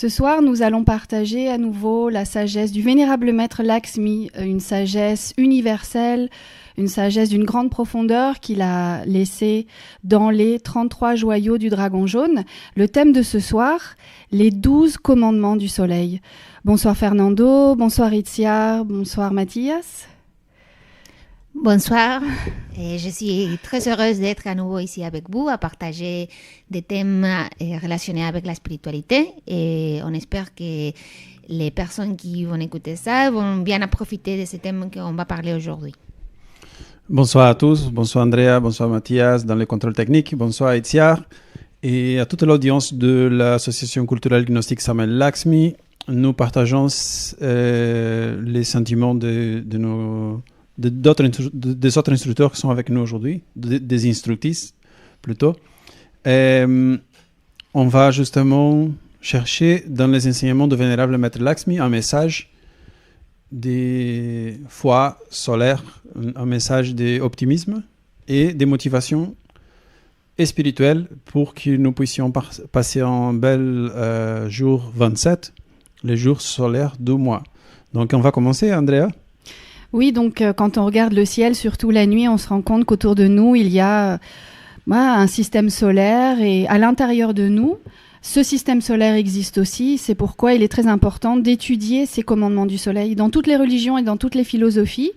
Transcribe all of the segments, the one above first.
Ce soir, nous allons partager à nouveau la sagesse du vénérable maître Lakshmi, une sagesse universelle, une sagesse d'une grande profondeur qu'il a laissée dans les 33 joyaux du dragon jaune. Le thème de ce soir, les 12 commandements du soleil. Bonsoir Fernando, bonsoir Itzia, bonsoir Mathias. Bonsoir, et je suis très heureuse d'être à nouveau ici avec vous, à partager des thèmes relationnés avec la spiritualité, et on espère que les personnes qui vont écouter ça vont bien profiter de ces thèmes qu'on va parler aujourd'hui. Bonsoir à tous, bonsoir Andrea, bonsoir Mathias dans le contrôle technique, bonsoir Itziar et à toute l'audience de l'association culturelle gnostique Samuel Lakshmi. Nous partageons les sentiments des autres instructeurs qui sont avec nous aujourd'hui, des instructrices plutôt. On va justement chercher dans les enseignements de Vénérable Maître Lakshmi un message de foi solaire, un message d'optimisme et de motivation spirituelle pour que nous puissions passer un bel jour 27, le jour solaire du mois. Donc on va commencer, Andrea. Oui, donc quand on regarde le ciel, surtout la nuit, on se rend compte qu'autour de nous, il y a un système solaire et à l'intérieur de nous, ce système solaire existe aussi. C'est pourquoi il est très important d'étudier ces commandements du soleil. Dans toutes les religions et dans toutes les philosophies,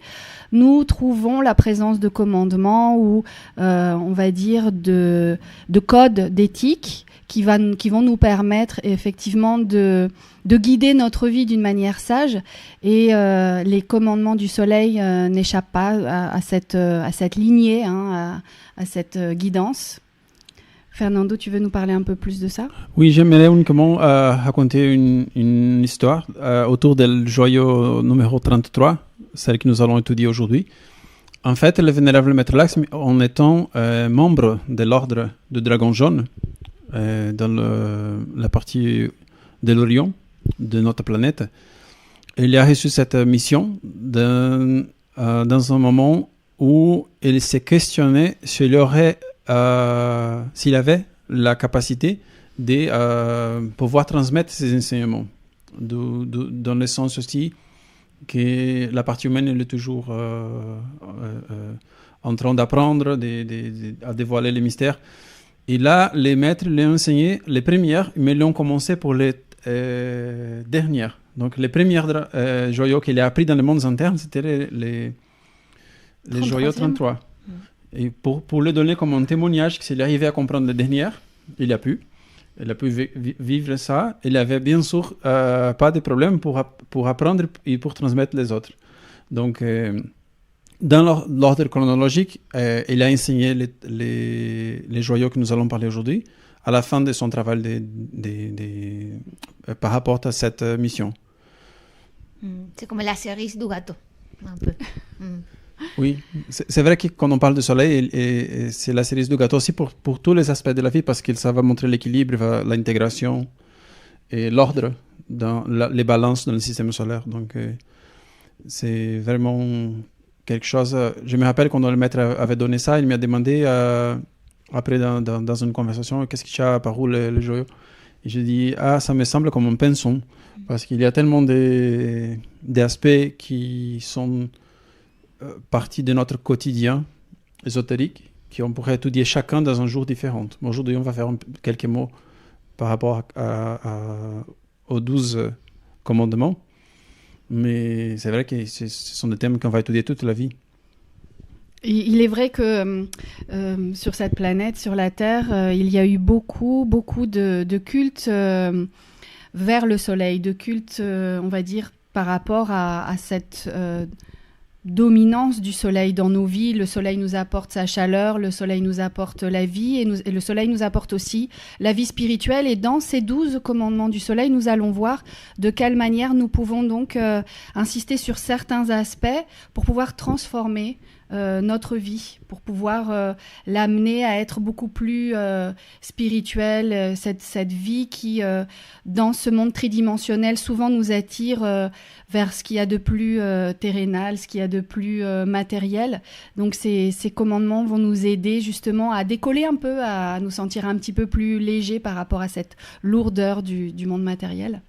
nous trouvons la présence de commandements ou, on va dire, de codes d'éthique qui vont nous permettre effectivement de guider notre vie d'une manière sage. Et les commandements du soleil n'échappent pas à cette lignée, à cette guidance. Fernando, tu veux nous parler un peu plus de ça? Oui, j'aimerais uniquement raconter une histoire autour du joyau numéro 33, celle que nous allons étudier aujourd'hui. En fait, le vénérable Maître Lakshmi, en étant membre de l'ordre du Dragon Jaune, dans la partie de l'Orion de notre planète, il a reçu cette mission dans un moment où il s'est questionné s'il avait la capacité de pouvoir transmettre ses enseignements, dans le sens aussi que la partie humaine elle est toujours en train d'apprendre, à dévoiler les mystères. Et là, les maîtres l'ont enseigné les premières, mais l'ont commencé pour les dernières. Donc, les premières joyaux qu'il a appris dans le monde interne, c'était les joyaux 33. Et pour le donner comme un témoignage, que s'il arrivait à comprendre les dernières, il a pu vivre ça. Il avait bien sûr pas de problème pour apprendre et pour transmettre les autres. Donc, dans l'ordre chronologique, il a enseigné les joyaux que nous allons parler aujourd'hui à la fin de son travail par rapport à cette mission. C'est comme la cerise du gâteau, un peu. Oui, c'est vrai que quand on parle de soleil, c'est la cerise du gâteau aussi pour tous les aspects de la vie, parce que ça va montrer l'équilibre, l'intégration et l'ordre dans les balances dans le système solaire. Donc, c'est vraiment quelque chose. Je me rappelle quand le maître avait donné ça, il m'a demandé après dans une conversation qu'est-ce qui a apparu le joyau. Et je dis ça me semble comme un pinceau, parce qu'il y a tellement d'aspects qui sont partie de notre quotidien ésotérique qu'on pourrait étudier chacun dans un jour différent. Aujourd'hui, on va faire quelques mots par rapport aux 12 commandements, mais c'est vrai que ce sont des thèmes qu'on va étudier toute la vie. Il est vrai que sur cette planète, sur la Terre, il y a eu beaucoup de cultes vers le soleil, de cultes, on va dire, par rapport à cette dominance du soleil dans nos vies. Le soleil nous apporte sa chaleur, le soleil nous apporte la vie et le soleil nous apporte aussi la vie spirituelle. Et dans ces 12 commandements du soleil, nous allons voir de quelle manière nous pouvons donc insister sur certains aspects pour pouvoir transformer notre vie, pour pouvoir l'amener à être beaucoup plus spirituelle, cette vie qui, dans ce monde tridimensionnel, souvent nous attire vers ce qu'il y a de plus terrénal, ce qu'il y a de plus matériel. Donc ces commandements vont nous aider justement à décoller un peu, à nous sentir un petit peu plus légers par rapport à cette lourdeur du monde matériel.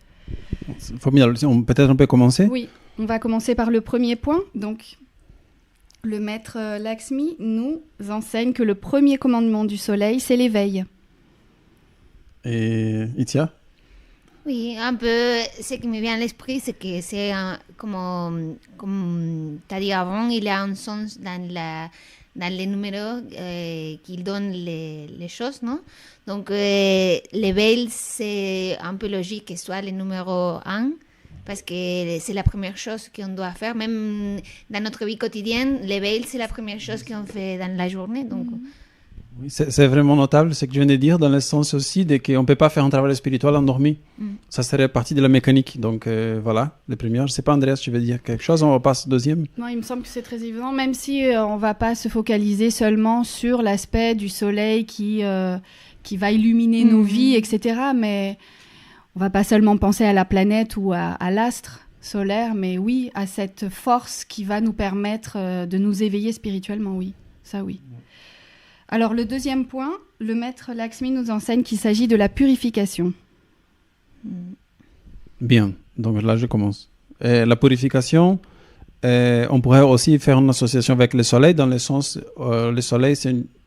Formidable. Peut-être on peut commencer. Oui, on va commencer par le premier point. Donc, le maître Lakshmi nous enseigne que le premier commandement du soleil, c'est l'éveil. Et Itia? Oui, un peu, ce qui me vient à l'esprit, c'est que c'est comme tu as dit avant, il y a un sens dans les numéros qu'ils donnent les choses, non? Donc, l'éveil, c'est un peu logique que ce soit le numéro 1, parce que c'est la première chose qu'on doit faire. Même dans notre vie quotidienne, l'éveil, c'est la première chose qu'on fait dans la journée. Donc. Oui, c'est vraiment notable ce que je viens de dire, dans le sens aussi qu'on ne peut pas faire un travail spirituel endormi. Ça serait partie de la mécanique. Donc voilà, le premier. Je ne sais pas, Andreas, tu veux dire quelque chose? On passe au deuxième. Non, il me semble que c'est très évident, même si on ne va pas se focaliser seulement sur l'aspect du soleil qui va illuminer nos vies, etc. Mais on ne va pas seulement penser à la planète ou à l'astre solaire, mais oui, à cette force qui va nous permettre de nous éveiller spirituellement, oui. Ça, oui. Alors, le deuxième point, le maître Lakshmi nous enseigne qu'il s'agit de la purification. Bien, donc là, je commence. La purification, on pourrait aussi faire une association avec le soleil, dans le sens, le soleil,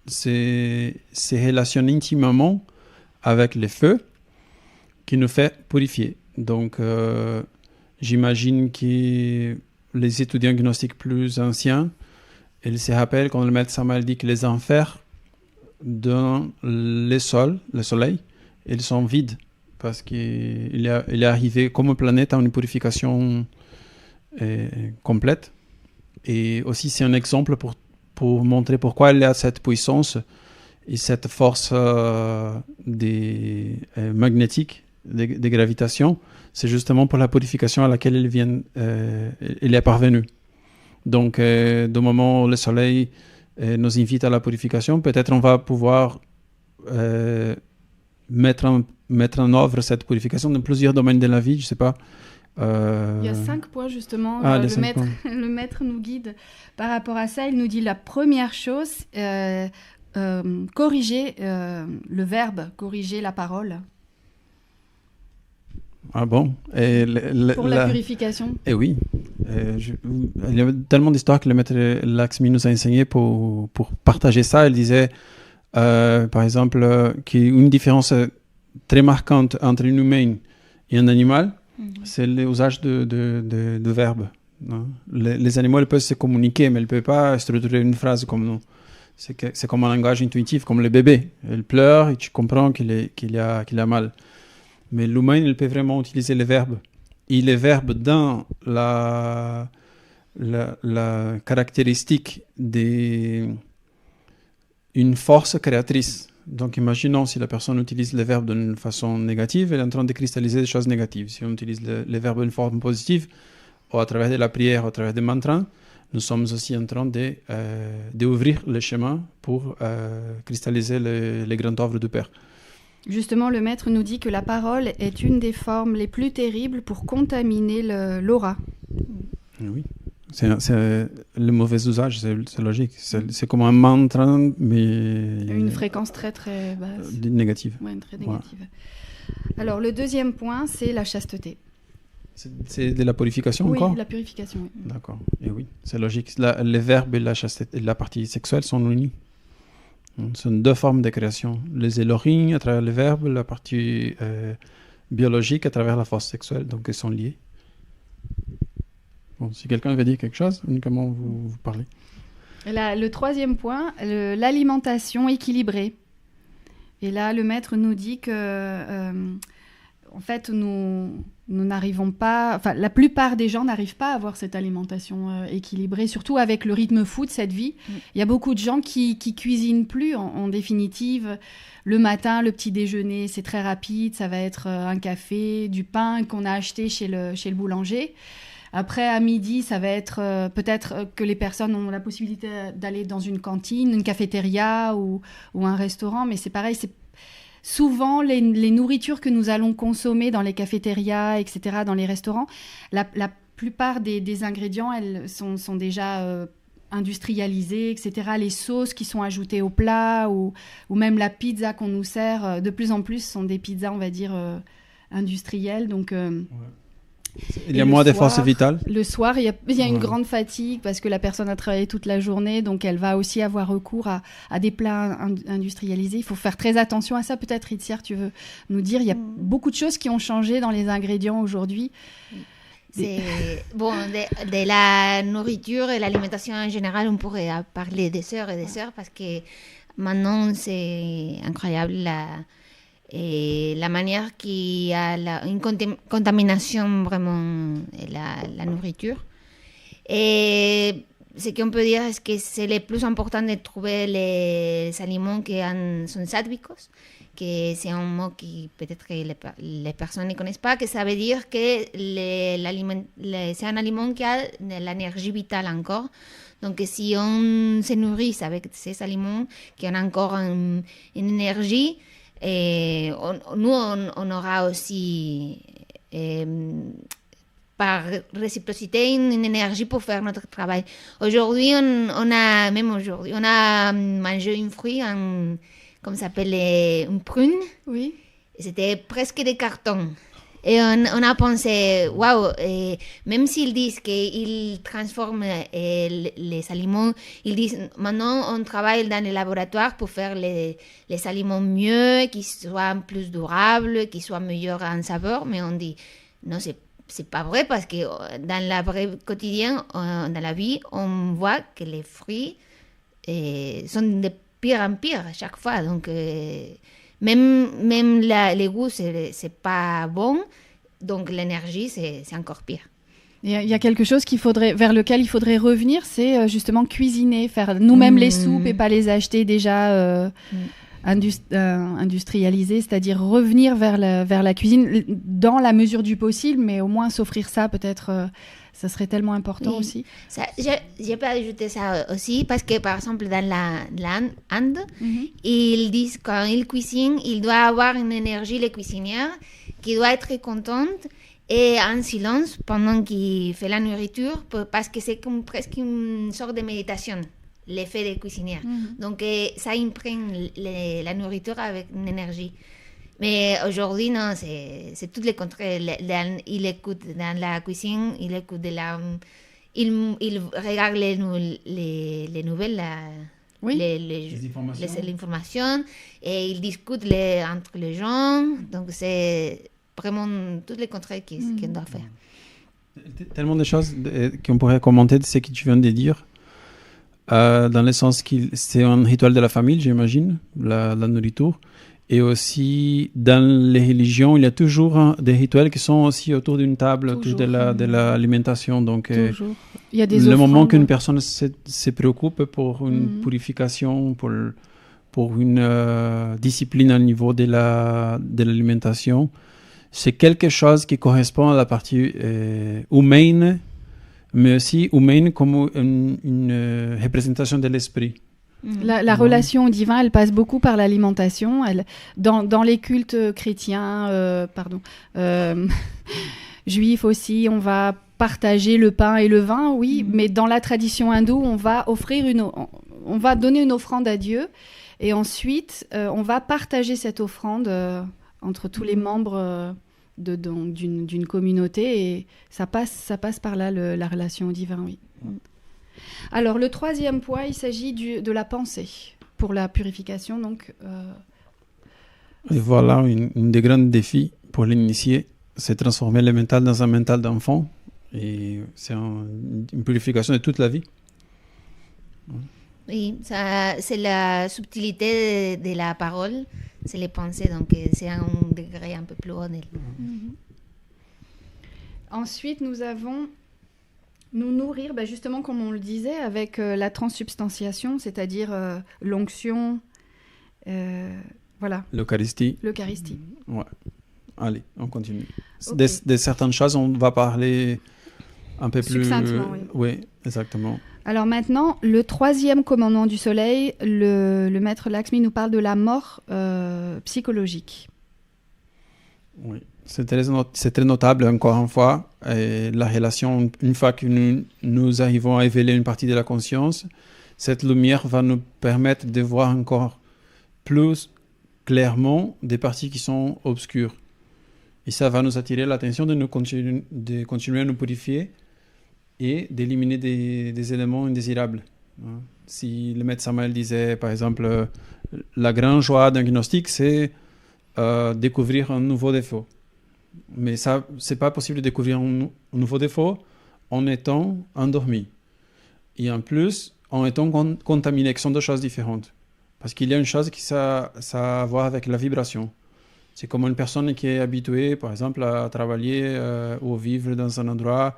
c'est relationne intimement avec le feu qui nous fait purifier. Donc, j'imagine que les étudiants gnostiques plus anciens, ils se rappellent quand le maître Samael dit que les enfers dans le soleil, ils sont vides parce qu'il est arrivé comme une planète à une purification complète. Et aussi, c'est un exemple pour montrer pourquoi il y a cette puissance et cette force magnétique de gravitation. C'est justement pour la purification à laquelle il est parvenu. Donc, du moment où le soleil nous invite à la purification, peut-être on va pouvoir mettre en œuvre cette purification dans plusieurs domaines de la vie, je ne sais pas. Il y a 5 points justement, le maître nous guide par rapport à ça. Il nous dit la première chose, corriger le verbe, corriger la parole. Ah bon? Pour la purification. Eh oui. Il y a tellement d'histoires que le maître Lakshmi nous a enseigné pour partager ça. Il disait, par exemple, qu'il y a une différence très marquante entre un humain et un animal, c'est l'usage de verbes. Les animaux ils peuvent se communiquer, mais ils ne peuvent pas structurer une phrase comme nous. C'est comme un langage intuitif, comme le bébé. Il pleure et tu comprends qu'il a mal. Mais l'humain, il peut vraiment utiliser les verbes. Et les verbes dans la caractéristique d'une force créatrice. Donc, imaginons si la personne utilise les verbes d'une façon négative, elle est en train de cristalliser des choses négatives. Si on utilise les verbes d'une forme positive, ou à travers de la prière, ou à travers des mantras, nous sommes aussi en train d'ouvrir le chemin pour cristalliser les grandes œuvres du Père. Justement, le maître nous dit que la parole est une des formes les plus terribles pour contaminer l'aura. Oui, c'est le mauvais usage, c'est logique. C'est comme un mantra, mais... Une fréquence très très basse. Négative. Oui, très négative. Ouais. Alors, le deuxième point, c'est la chasteté. C'est de la purification encore? Oui, la purification, oui. D'accord, et oui, c'est logique. Les verbes et la chasteté, la partie sexuelle sont unis. Ce sont deux formes de création. Les Elohim à travers les verbes, la partie biologique à travers la force sexuelle, donc ils sont liés. Bon, si quelqu'un veut dire quelque chose, comment vous parlez? Là, le troisième point, l'alimentation équilibrée. Et là, le maître nous dit que, en fait, nous n'arrivons pas... Enfin, la plupart des gens n'arrivent pas à avoir cette alimentation équilibrée, surtout avec le rythme fou de cette vie. Il y a beaucoup de gens qui cuisinent plus, en définitive. Le matin, le petit déjeuner, c'est très rapide. Ça va être un café, du pain qu'on a acheté chez le boulanger. Après, à midi, ça va être peut-être que les personnes ont la possibilité d'aller dans une cantine, une cafétéria ou un restaurant, mais c'est pareil, c'est souvent les nourritures que nous allons consommer dans les cafétérias, etc., dans les restaurants, la plupart des ingrédients, elles sont déjà industrialisés, etc. Les sauces qui sont ajoutées au plat ou même la pizza qu'on nous sert, de plus en plus, sont des pizzas, on va dire, industrielles. Donc, il y a moins de force vitale. Le soir, il y a une grande fatigue parce que la personne a travaillé toute la journée, donc elle va aussi avoir recours à des plats industrialisés. Il faut faire très attention à ça. Peut-être, Itsiar, tu veux nous dire, il y a beaucoup de choses qui ont changé dans les ingrédients aujourd'hui. Bon, de la nourriture et l'alimentation en général, on pourrait parler des heures et des heures parce que maintenant, c'est incroyable la manière qu'il y a une contamination vraiment de la nourriture. Et ce qu'on peut dire, c'est que c'est le plus important de trouver les aliments qui sont sádvicos, que c'est un mot qui peut-être que les personnes ne connaissent pas, que ça veut dire que c'est un aliment qui a de l'énergie vitale encore. Donc si on se nourrit avec ces aliments qui ont encore une énergie, nous on aura aussi par réciprocité une énergie pour faire notre travail. Aujourd'hui, on a mangé un fruit, comme ça s'appelle une prune. Oui. C'était presque des cartons. Et on a pensé, waouh, même s'ils disent qu'ils transforment les aliments, ils disent maintenant on travaille dans les laboratoires pour faire les aliments mieux, qu'ils soient plus durables, qu'ils soient meilleurs en saveur, mais on dit non, c'est pas vrai parce que dans la vraie quotidien, dans la vie, on voit que les fruits sont de pire en pire à chaque fois. Donc, même les goûts, c'est pas bon. Donc, l'énergie, c'est encore pire. Il y a quelque chose vers lequel il faudrait revenir, c'est justement cuisiner, faire nous-mêmes les soupes et pas les acheter déjà industrialisées, c'est-à-dire revenir vers la cuisine dans la mesure du possible, mais au moins s'offrir ça peut-être... ça serait tellement important aussi. Je peux ajouter ça aussi parce que, par exemple, dans l'Inde, ils disent quand ils cuisinent, il doit avoir une énergie, les cuisinières, qui doit être contente et en silence pendant qu'il fait la nourriture parce que c'est presque une sorte de méditation, l'effet des cuisinières. Donc, ça imprègne la nourriture avec une énergie. Mais aujourd'hui, non, c'est tout le contraire. Il écoute dans la cuisine, il écoute il regarde les nouvelles, les informations, et il discute entre les gens. Donc, c'est vraiment tout le contraire qu'on doit faire. Tellement de choses qu'on pourrait commenter de ce que tu viens de dire. Dans le sens que c'est un rituel de la famille, j'imagine, la nourriture. Et aussi, dans les religions, il y a toujours des rituels qui sont aussi autour d'une table, autour de l'alimentation. Donc, il y a des le offrandes. moment qu'une personne se préoccupe pour une purification, pour une discipline au niveau de l'alimentation, c'est quelque chose qui correspond à la partie humaine, mais aussi humaine comme une représentation de l'esprit. La relation au divin, elle passe beaucoup par l'alimentation. Dans les cultes chrétiens, juifs aussi, on va partager le pain et le vin, oui, mais dans la tradition hindoue, on va donner une offrande à Dieu et ensuite, on va partager cette offrande entre tous les membres d'une communauté et ça passe par là, la relation au divin, oui. Alors, le troisième point, il s'agit de la pensée pour la purification. Donc, Et voilà, un des grands défis pour l'initié, c'est transformer le mental dans un mental d'enfant. Et c'est une purification de toute la vie. Oui, c'est la subtilité de la parole, c'est les pensées, donc c'est un degré un peu plus haut. Ensuite, nous avons... Nous nourrir, justement, comme on le disait, avec la transsubstantiation, c'est-à-dire l'onction, voilà. L'Eucharistie. Ouais. Allez, on continue. Okay. De certaines choses, on va parler un peu plus... Succinctement, oui. Oui, exactement. Alors maintenant, le 3e commandement du soleil, le maître Lakshmi nous parle de la mort psychologique. Oui, c'est très notable, encore une fois. Et la relation, une fois que nous arrivons à éveiller une partie de la conscience, cette lumière va nous permettre de voir encore plus clairement des parties qui sont obscures. Et ça va nous attirer l'attention de continuer à nous purifier et d'éliminer des éléments indésirables. Si le maître Samael disait, par exemple, la grande joie d'un gnostique, c'est découvrir un nouveau défaut. Mais ça, c'est pas possible de découvrir un nouveau défaut en étant endormi. Et en plus, en étant contaminé, qui sont deux choses différentes. Parce qu'il y a une chose qui ça a à voir avec la vibration. C'est comme une personne qui est habituée, par exemple, à travailler ou vivre dans un endroit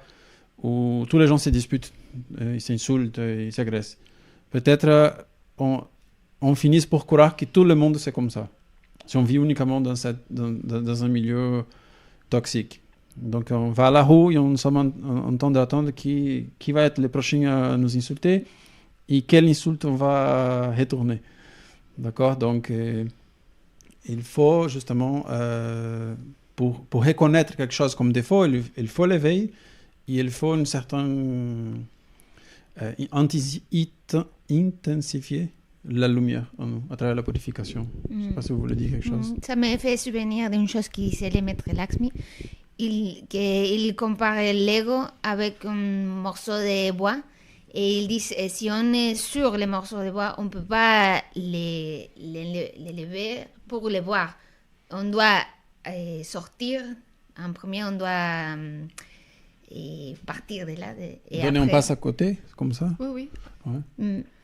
où tous les gens se disputent, ils s'insultent, ils s'agressent. Peut-être on finit par croire que tout le monde c'est comme ça. Si on vit uniquement dans un milieu toxique. Donc on va à la rue et on sommes en train d'attendre qui va être le prochain à nous insulter et quelle insulte on va retourner. D'accord? Donc il faut justement, pour reconnaître quelque chose comme défaut, il faut l'éveil et il faut une certaine intensifier la lumière en nous, à travers la purification. Je ne sais pas si vous voulez dire quelque chose. Ça me fait souvenir d'une chose qui disait le maître Lakshmi. Il compare l'ego avec un morceau de bois. Et il dit, si on est sur les morceaux de bois, on ne peut pas les lever pour les voir. On doit sortir. En premier, on doit partir de là. Donner un pas à côté, comme ça? Oui, oui. Ouais.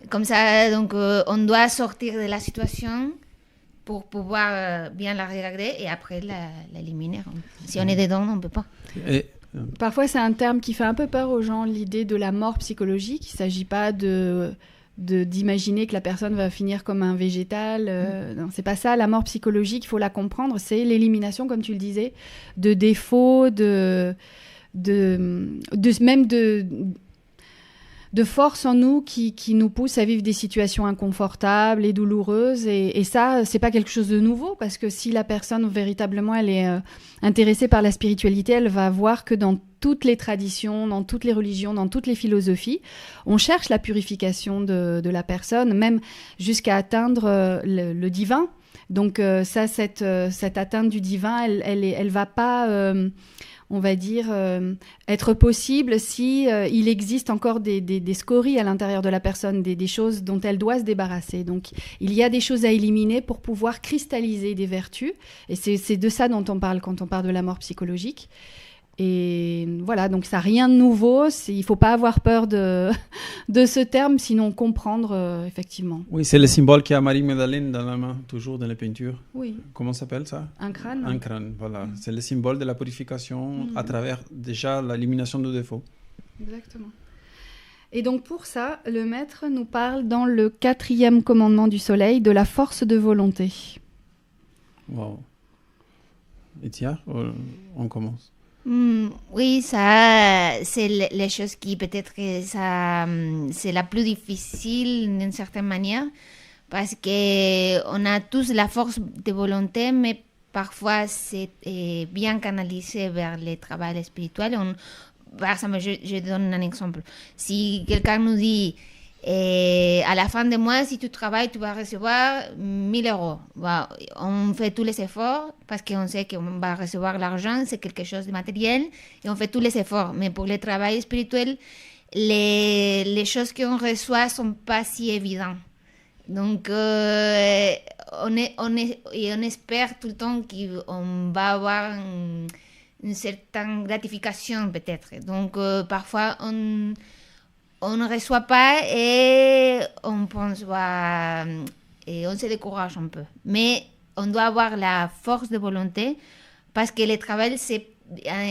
Comme ça, donc, on doit sortir de la situation pour pouvoir bien la regarder et après l'éliminer. Si on est dedans, on ne peut pas. Parfois, c'est un terme qui fait un peu peur aux gens, l'idée de la mort psychologique. Il ne s'agit pas d'imaginer que la personne va finir comme un végétal. Non, c'est pas ça. La mort psychologique, il faut la comprendre. C'est l'élimination, comme tu le disais, de défauts, de force en nous qui nous pousse à vivre des situations inconfortables et douloureuses. Et ça, c'est pas quelque chose de nouveau, parce que si la personne, véritablement, elle est intéressée par la spiritualité, elle va voir que dans toutes les traditions, dans toutes les religions, dans toutes les philosophies, on cherche la purification de la personne, même jusqu'à atteindre le divin. Donc cette atteinte du divin, elle va pas... on va dire, être possible si il existe encore des scories à l'intérieur de la personne, des choses dont elle doit se débarrasser. Donc, il y a des choses à éliminer pour pouvoir cristalliser des vertus. Et c'est de ça dont on parle quand on parle de la mort psychologique. Et voilà, donc ça n'a rien de nouveau. Il ne faut pas avoir peur de ce terme, sinon comprendre, effectivement. Oui, c'est le symbole qu'il y a Marie-Madeleine dans la main, toujours dans les peintures. Oui. Comment s'appelle ça? Un crâne. Un crâne, voilà. C'est le symbole de la purification à travers déjà l'élimination de défauts. Exactement. Et donc pour ça, le maître nous parle dans le 4e commandement du soleil de la force de volonté. Wow. Itia, on commence. Oui, ça, c'est les choses qui peut-être que ça, c'est la plus difficile d'une certaine manière, parce que on a tous la force de volonté, mais parfois c'est bien canalisé vers le travail spirituel. Par exemple, je donne un exemple. Si quelqu'un nous dit à la fin du mois, si tu travailles, tu vas recevoir 1 000 euros. Bon, on fait tous les efforts parce qu'on sait qu'on va recevoir l'argent, c'est quelque chose de matériel, et on fait tous les efforts. Mais pour le travail spirituel, les choses qu'on reçoit ne sont pas si évidentes. Donc, on espère tout le temps qu'on va avoir une certaine gratification peut-être. Donc, parfois, on ne reçoit pas et on pense et on se décourage un peu. Mais on doit avoir la force de volonté parce que le travail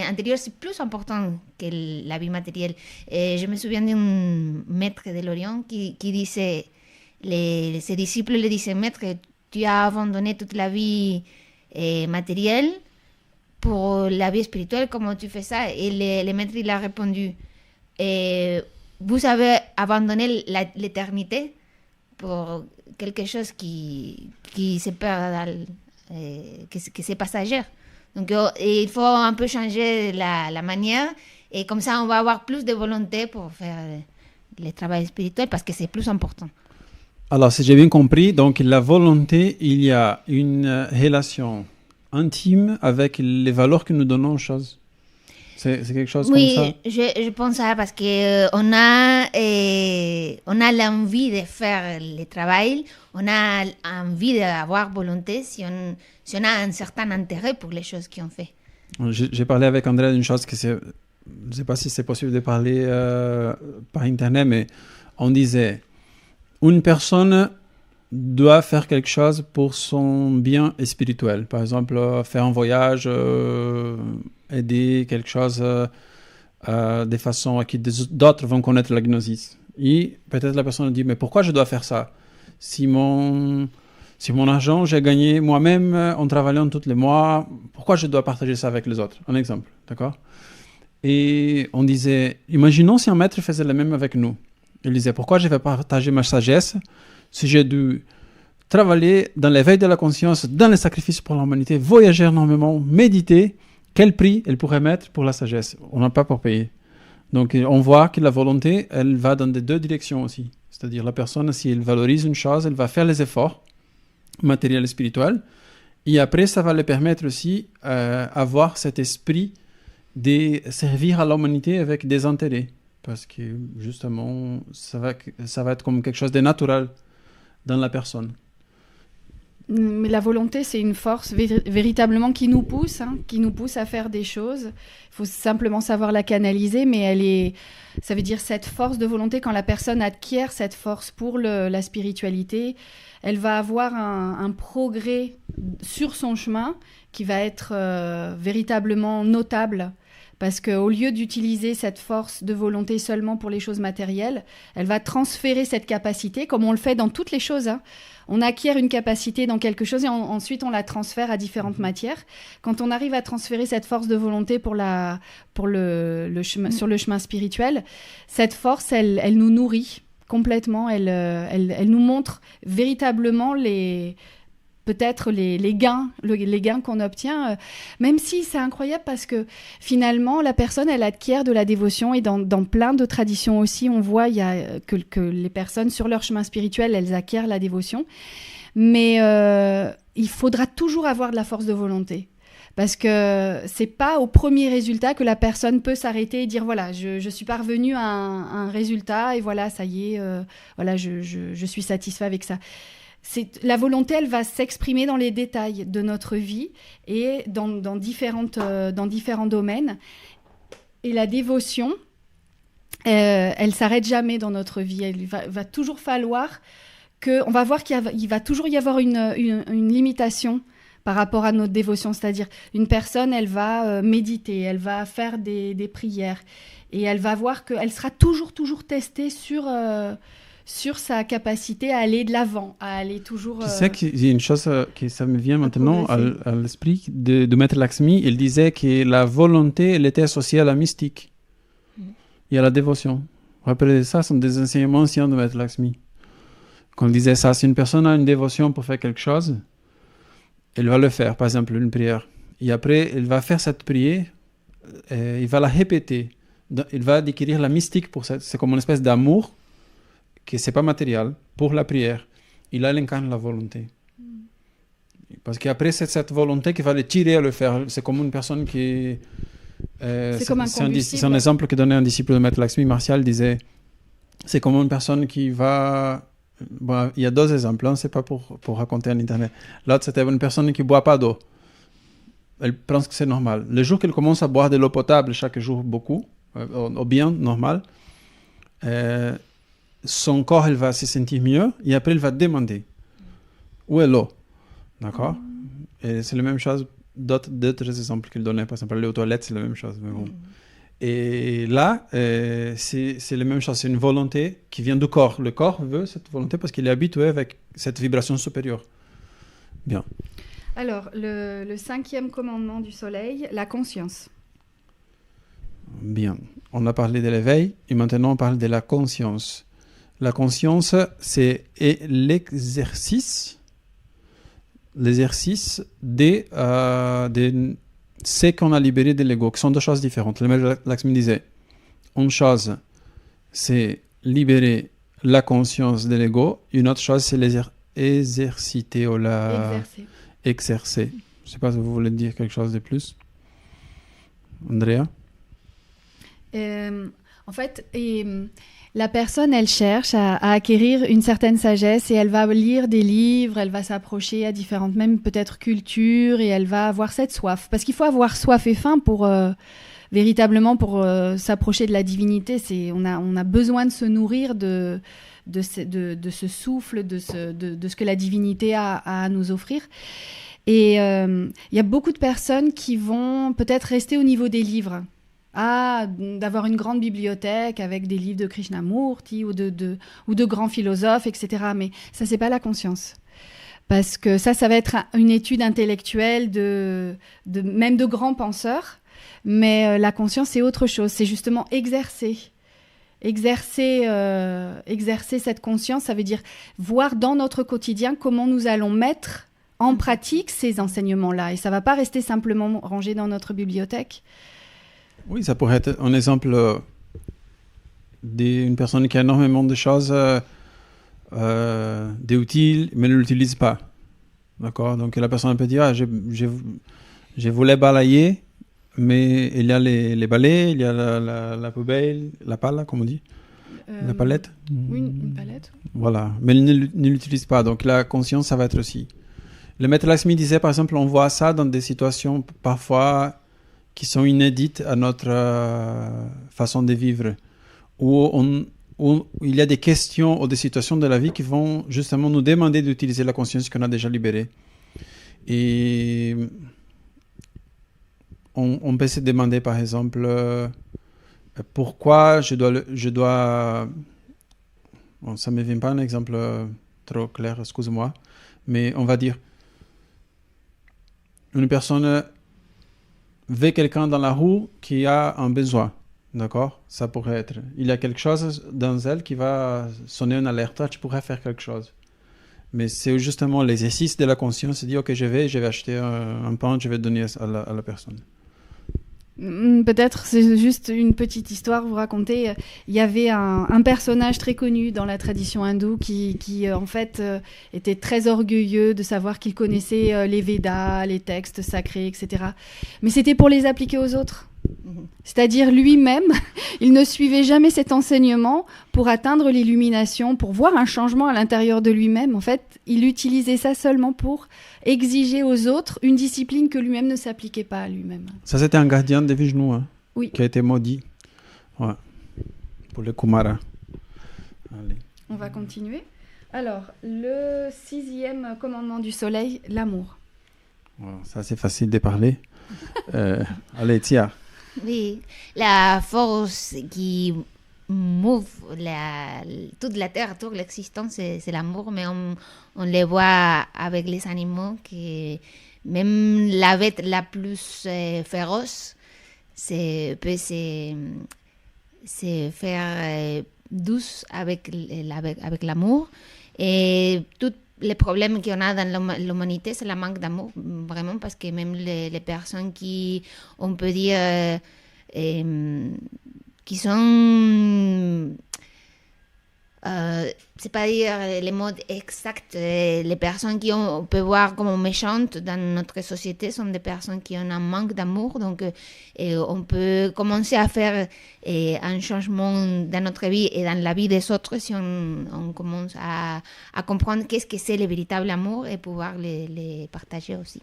intérieur, c'est plus important que la vie matérielle. Et je me souviens d'un maître de l'Orient qui disait, ses disciples lui disaient, maître, tu as abandonné toute la vie matérielle pour la vie spirituelle, comment tu fais ça? Et le maître, il a répondu, Et vous avez abandonné l'éternité pour quelque chose qui se perd, que c'est passager. Donc, il faut un peu changer la manière. Et comme ça, on va avoir plus de volonté pour faire le travail spirituel parce que c'est plus important. Alors, si j'ai bien compris, donc la volonté, il y a une relation intime avec les valeurs que nous donnons aux choses. C'est quelque chose comme ça? Oui, je pense ça parce que on a l'envie de faire le travail, on a envie d'avoir volonté si on a un certain intérêt pour les choses qu'on fait. J'ai parlé avec André d'une chose que je ne sais pas si c'est possible de parler par Internet, mais on disait, une personne doit faire quelque chose pour son bien spirituel. Par exemple, faire un voyage, aider quelque chose de façon à qui d'autres vont connaître la gnosis. Et peut-être la personne dit, mais pourquoi je dois faire ça? Si mon argent, j'ai gagné moi-même en travaillant tous les mois, pourquoi je dois partager ça avec les autres? Un exemple, d'accord? Et on disait, imaginons si un maître faisait le même avec nous. Il disait, pourquoi je vais partager ma sagesse si j'ai dû travailler dans l'éveil de la conscience, dans les sacrifices pour l'humanité, voyager énormément, méditer, quel prix elle pourrait mettre pour la sagesse? On n'a pas pour payer. Donc on voit que la volonté, elle va dans les deux directions aussi. C'est-à-dire la personne, si elle valorise une chose, elle va faire les efforts matériels et spirituels. Et après, ça va lui permettre aussi d'avoir cet esprit de servir à l'humanité avec des intérêts. Parce que justement, ça va être comme quelque chose de naturel dans la personne. Mais la volonté, c'est une force véritablement qui nous pousse à faire des choses. Il faut simplement savoir la canaliser, mais ça veut dire cette force de volonté, quand la personne acquiert cette force pour la spiritualité, elle va avoir un progrès sur son chemin qui va être véritablement notable. Parce qu'au lieu d'utiliser cette force de volonté seulement pour les choses matérielles, elle va transférer cette capacité, comme on le fait dans toutes les choses. On acquiert une capacité dans quelque chose et ensuite on la transfère à différentes matières. Quand on arrive à transférer cette force de volonté sur le chemin spirituel, cette force, elle nous nourrit complètement. Elle nous montre véritablement peut-être les gains qu'on obtient, même si c'est incroyable parce que finalement, la personne, elle acquiert de la dévotion et dans plein de traditions aussi, on voit que les personnes, sur leur chemin spirituel, elles acquièrent la dévotion. Mais il faudra toujours avoir de la force de volonté. Parce que c'est pas au premier résultat que la personne peut s'arrêter et dire voilà, je suis parvenue à un résultat et voilà, ça y est, voilà, je suis satisfait avec ça. La volonté, elle va s'exprimer dans les détails de notre vie et dans différents domaines. Et la dévotion, elle s'arrête jamais dans notre vie. Il va toujours falloir on va voir qu'il va toujours y avoir une limitation par rapport à notre dévotion. C'est-à-dire, une personne, elle va méditer, elle va faire des prières et elle va voir qu'elle sera toujours testée sur sa capacité à aller de l'avant, à aller toujours... Tu sais qu'il y a une chose qui ça me vient maintenant à l'esprit de Maître Lakshmi. Il disait que la volonté, elle était associée à la mystique et à la dévotion. Rappelez ça, ce sont des enseignements anciens de Maître Lakshmi. Quand il disait ça, si une personne a une dévotion pour faire quelque chose, elle va le faire, par exemple une prière. Et après, elle va faire cette prière, il va la répéter. Il va acquérir la mystique pour ça. C'est comme une espèce d'amour que c'est pas matériel, pour la prière. Et là, il incarne la volonté. Parce qu'après, c'est cette volonté qui va le tirer à le faire. C'est comme une personne qui... c'est comme un combustible. C'est un exemple que donnait un disciple de Maître Lakshmi. Martial disait, c'est comme une personne qui va... Bon, il y a deux exemples. L'un, c'est pas pour raconter en Internet. L'autre, c'était une personne qui boit pas d'eau. Elle pense que c'est normal. Le jour qu'elle commence à boire de l'eau potable chaque jour, beaucoup, au bien, normal, son corps, elle va se sentir mieux et après, elle va demander où est l'eau. D'accord? Et c'est la même chose d'autres exemples qu'il donnait. Par exemple, aller aux toilettes, c'est la même chose. Mais bon. Et là, c'est la même chose. C'est une volonté qui vient du corps. Le corps veut cette volonté parce qu'il est habitué avec cette vibration supérieure. Bien. Alors, le 5e commandement du soleil, la conscience. Bien. On a parlé de l'éveil et maintenant on parle de la conscience. La conscience, c'est l'exercice de ce qu'on a libéré de l'ego, qui sont deux choses différentes. Le maître Lakshmi disait, une chose, c'est libérer la conscience de l'ego, une autre chose, c'est exercer. Exercer. Je ne sais pas si vous voulez dire quelque chose de plus. Andrea? En fait, la personne, elle cherche à acquérir une certaine sagesse et elle va lire des livres, elle va s'approcher à différentes, même peut-être cultures, et elle va avoir cette soif. Parce qu'il faut avoir soif et faim pour véritablement pour s'approcher de la divinité. On a besoin de se nourrir de ce souffle, de ce que la divinité a à nous offrir. Et il y a beaucoup de personnes qui vont peut-être rester au niveau des livres. D'avoir une grande bibliothèque avec des livres de Krishnamurti ou de grands philosophes, etc. Mais ça, c'est pas la conscience. Parce que ça va être une étude intellectuelle même de grands penseurs. Mais la conscience, c'est autre chose. C'est justement exercer cette conscience. Ça veut dire voir dans notre quotidien comment nous allons mettre en pratique ces enseignements-là. Et ça va pas rester simplement rangé dans notre bibliothèque. Oui, ça pourrait être un exemple d'une personne qui a énormément de choses d'utiles, mais ne l'utilise pas. D'accord? Donc la personne peut dire, je voulais balayer, mais il y a les balais, il y a la poubelle, la pala, comme on dit, la palette. Oui, une palette. Voilà, mais il ne l'utilise pas. Donc la conscience, ça va être aussi. Le maître Lakshmi disait, par exemple, on voit ça dans des situations parfois qui sont inédites à notre façon de vivre, où il y a des questions ou des situations de la vie qui vont justement nous demander d'utiliser la conscience qu'on a déjà libérée. Et on peut se demander, par exemple, pourquoi je dois bon, ça ne me vient pas un exemple trop clair, excuse-moi, mais on va dire, une personne veut quelqu'un dans la rue qui a un besoin, d'accord? Ça pourrait être. Il y a quelque chose dans elle qui va sonner une alerte, tu pourrais faire quelque chose. Mais c'est justement l'exercice de la conscience, c'est dire, ok, je vais acheter un pain, je vais donner à la personne. Peut-être, c'est juste une petite histoire vous raconter. Il y avait un personnage très connu dans la tradition hindoue qui en fait, était très orgueilleux de savoir qu'il connaissait les Védas, les textes sacrés, etc. Mais c'était pour les appliquer aux autres. C'est-à-dire lui-même, il ne suivait jamais cet enseignement pour atteindre l'illumination, pour voir un changement à l'intérieur de lui-même. En fait, il utilisait ça seulement pour exiger aux autres une discipline que lui-même ne s'appliquait pas à lui-même. Ça, c'était un gardien de Vishnu, hein, oui. Qui a été maudit. Ouais. Pour le Kumara. Allez. On va continuer. Alors, le 6e commandement du soleil, l'amour. Voilà, ça, c'est facile de parler. Allez, Tia. Oui, la force qui move toute la Terre, toute l'existence, c'est l'amour, mais on le voit avec les animaux, que même la bête la plus féroce peut se faire douce avec l'amour. Et tout les problèmes qu'on a dans l'humanité, c'est le manque d'amour, vraiment, parce que même les personnes qui, on peut dire, qui sont, c'est pas dire les mots exacts, les personnes on peut voir comme méchantes dans notre société sont des personnes qui ont un manque d'amour, donc on peut commencer à faire un changement dans notre vie et dans la vie des autres si on commence à comprendre qu'est-ce que c'est le véritable amour et pouvoir les partager aussi.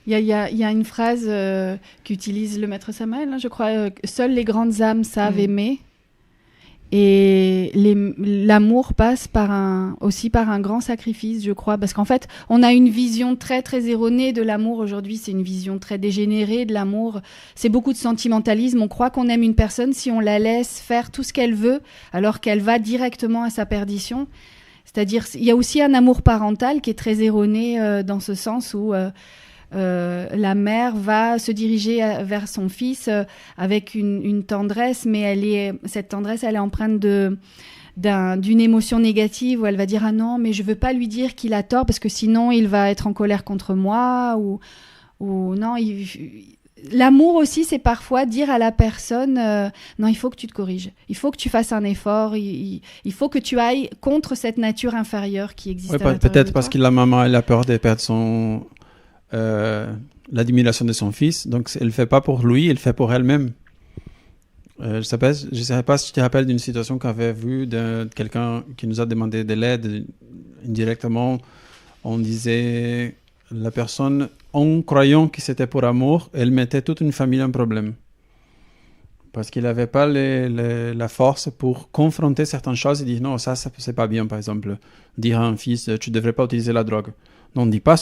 Il y a une phrase qu'utilise le maître Samael, hein, je crois, seules les grandes âmes savent aimer. Et l'amour passe aussi par un grand sacrifice, je crois, parce qu'en fait, on a une vision très, très erronée de l'amour aujourd'hui. C'est une vision très dégénérée de l'amour. C'est beaucoup de sentimentalisme. On croit qu'on aime une personne si on la laisse faire tout ce qu'elle veut, alors qu'elle va directement à sa perdition. C'est-à-dire, il y a aussi un amour parental qui est très erroné dans ce sens où La mère va se diriger vers son fils avec une tendresse, mais cette tendresse, elle est empreinte d'une émotion négative où elle va dire ah non, mais je veux pas lui dire qu'il a tort parce que sinon il va être en colère contre moi ou non. L'amour aussi, c'est parfois dire à la personne non, il faut que tu te corriges, il faut que tu fasses un effort, il faut que tu ailles contre cette nature inférieure qui existe. Ouais, peut-être parce que la maman elle a peur de perdre l'admiration de son fils, donc elle ne fait pas pour lui, elle fait pour elle-même. Je ne sais pas si tu te rappelles d'une situation qu'on avait vue de quelqu'un qui nous a demandé de l'aide indirectement. On disait la personne, en croyant que c'était pour amour, elle mettait toute une famille en problème. Parce qu'il n'avait pas la force pour confronter certaines choses et dire non, ça c'est pas bien, par exemple. Dire à un fils, tu ne devrais pas utiliser la drogue. Non, on ne dit pas,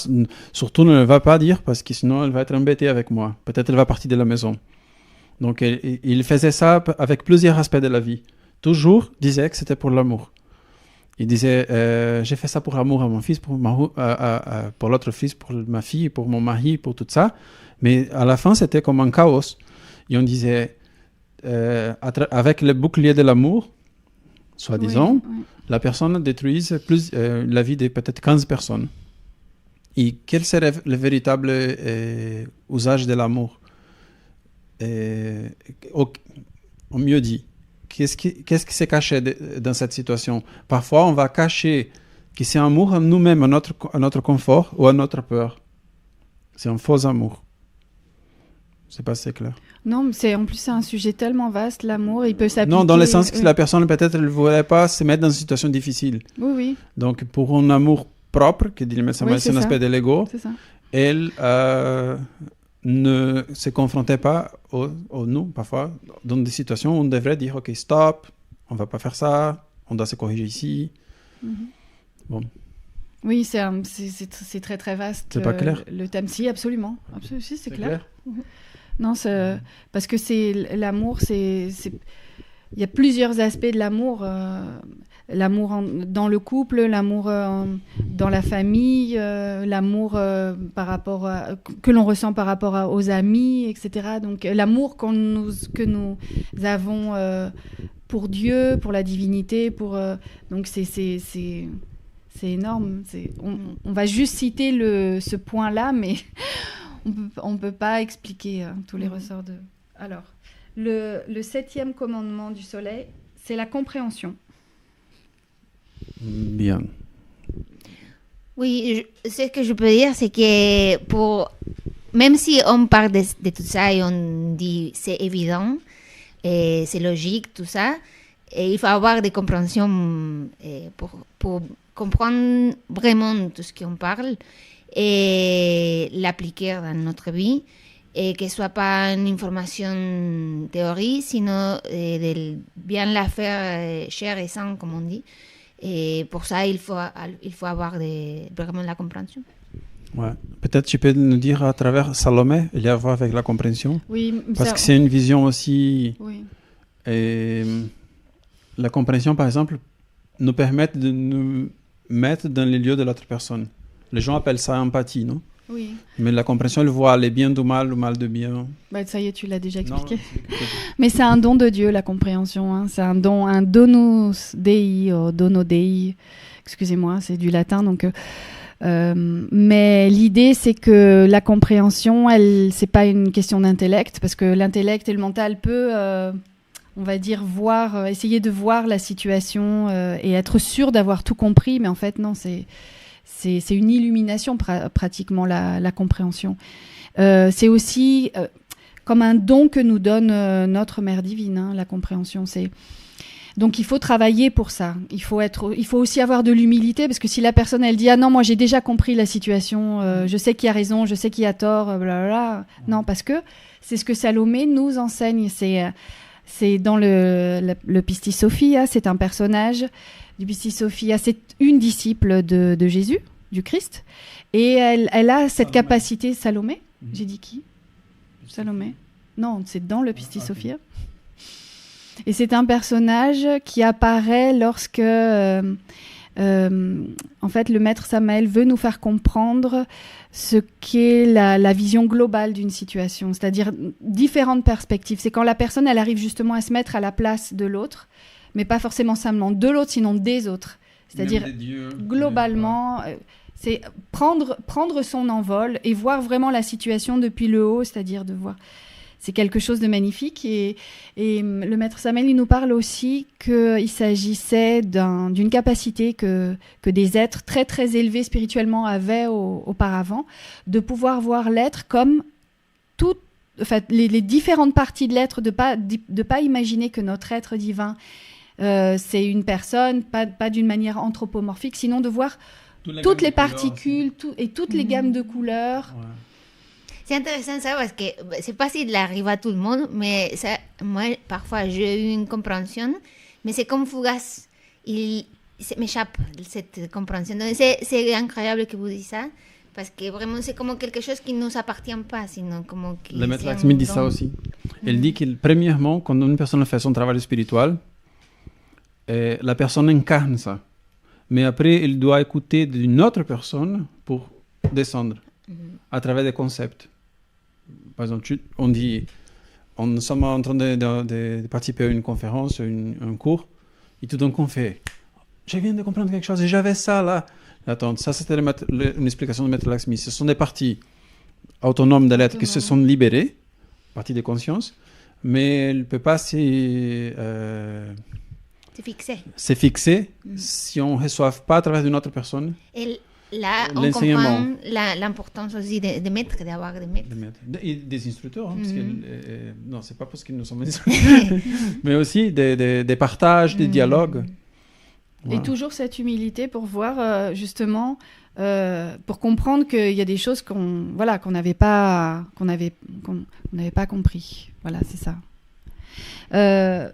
surtout ne va pas dire parce que sinon elle va être embêtée avec moi. Peut-être elle va partir de la maison. Donc il faisait ça avec plusieurs aspects de la vie. Toujours disait que c'était pour l'amour. Il disait, j'ai fait ça pour l'amour à mon fils, pour l'autre fils, pour ma fille, pour mon mari, pour tout ça. Mais à la fin, c'était comme un chaos. Et on disait, avec le bouclier de l'amour, soi-disant, la personne détruise la vie de peut-être 15 personnes. Et quel serait le véritable usage de l'amour? Au mieux dit, qu'est-ce qui s'est caché dans cette situation? Parfois, on va cacher que c'est un amour à nous-mêmes, à notre confort ou à notre peur. C'est un faux amour. Je ne sais pas si c'est clair. Non, mais en plus, c'est un sujet tellement vaste, l'amour, il peut s'appliquer... Non, dans le sens que la personne, peut-être, elle ne voulait pas se mettre dans une situation difficile. Oui, oui. Donc, pour un amour propre, qui dit le médecin, c'est un aspect de l'ego, elle ne se confrontait pas nous, parfois, dans des situations où on devrait dire, OK, stop, on ne va pas faire ça, on doit se corriger ici. Bon. Oui, c'est très, très vaste. C'est pas clair? Le thème, si, absolument. Si, c'est clair. Non, parce que l'amour, il y a plusieurs aspects de l'amour. L'amour dans le couple, l'amour dans la famille, l'amour que l'on ressent par rapport aux amis, etc. Donc l'amour que nous avons pour Dieu, pour la divinité, donc c'est énorme. On va juste citer ce point-là, mais on peut pas expliquer tous les ressorts de. Alors, le 7e commandement du soleil, c'est la compréhension. Bien. Oui, ce que je peux dire, c'est que même si on parle de tout ça et on dit c'est évident, et c'est logique, tout ça, et il faut avoir des compréhensions pour comprendre vraiment tout ce qu'on parle et l'appliquer dans notre vie, et que ce soit pas une information théorique, sinon de bien la faire chair et sang, comme on dit. Et pour ça, il faut avoir vraiment la compréhension. Ouais. Peut-être tu peux nous dire à travers Salomé, il y a à voir avec la compréhension. Oui, parce que c'est une vision aussi. Oui. Et la compréhension, par exemple, nous permet de nous mettre dans les lieux de l'autre personne. Les gens appellent ça empathie, non? Oui. Mais la compréhension, elle voit les biens du mal, le mal de bien. Bah, ça y est, tu l'as déjà expliqué. Non, mais c'est un don de Dieu, la compréhension. Hein. C'est un don, un donus dei, dono dei. Excusez-moi, c'est du latin. Donc, mais l'idée, c'est que la compréhension, c'est pas une question d'intellect, parce que l'intellect et le mental peut, on va dire, essayer de voir la situation et être sûr d'avoir tout compris. Mais en fait, non, c'est une illumination pratiquement la compréhension. C'est aussi comme un don que nous donne notre Mère divine, hein, la compréhension. Donc il faut travailler pour ça. Il faut aussi avoir de l'humilité, parce que si la personne elle dit ah non, moi j'ai déjà compris la situation, je sais qui a raison, je sais qui a tort, blablabla. Non, parce que c'est ce que Salomé nous enseigne. C'est dans le Pistis Sophia, c'est un personnage du Pistis Sophia, c'est une disciple de Jésus, du Christ, et elle a cette capacité. Salomé, j'ai dit qui? Salomé? Non, c'est dans le Pistis Sophia. Et c'est un personnage qui apparaît lorsque En fait, le maître Samael veut nous faire comprendre ce qu'est la vision globale d'une situation, c'est-à-dire différentes perspectives. C'est quand la personne, elle arrive justement à se mettre à la place de l'autre, mais pas forcément simplement de l'autre, sinon des autres. C'est-à-dire, globalement, c'est prendre son envol et voir vraiment la situation depuis le haut, c'est-à-dire de voir... C'est quelque chose de magnifique. Et le maître Samael, il nous parle aussi qu'il s'agissait d'une capacité que des êtres très, très élevés spirituellement avaient auparavant, de pouvoir voir l'être comme les différentes parties de l'être, de pas imaginer que notre être divin, c'est une personne, pas d'une manière anthropomorphique, sinon de voir toutes les particules et toutes les gammes de couleurs. Ouais. C'est intéressant ça parce que c'est pas s'il arrive à tout le monde, mais ça, moi, parfois, j'ai eu une compréhension, mais c'est comme fugace. Ça m'échappe, cette compréhension. Donc, c'est incroyable que vous disiez ça, parce que vraiment, c'est comme quelque chose qui ne nous appartient pas, sinon comme... Le maître Laxmi dit ça aussi. Il dit que, premièrement, quand une personne fait son travail spirituel, la personne incarne ça. Mais après, il doit écouter d'une autre personne pour descendre à travers des concepts. Par exemple, on sommes en train de participer à une conférence, un cours, et tout d'un coup on fait « Je viens de comprendre quelque chose et j'avais ça là ». Attends, ça c'était une explication de Maître Laxmi. Ce sont des parties autonomes de l'être qui se sont libérées, parties de conscience, mais elle ne peut pas se fixer si on ne reçoit pas à travers d'une autre personne. Là, on comprend l'importance aussi d'avoir des maîtres. Et des instructeurs, hein, parce que, non, c'est pas parce qu'ils nous sont instructeurs, mais aussi des partages, des dialogues. Voilà. Et toujours cette humilité pour voir, justement, pour comprendre qu'il y a des choses qu'on n'avait pas compris. Voilà, c'est ça.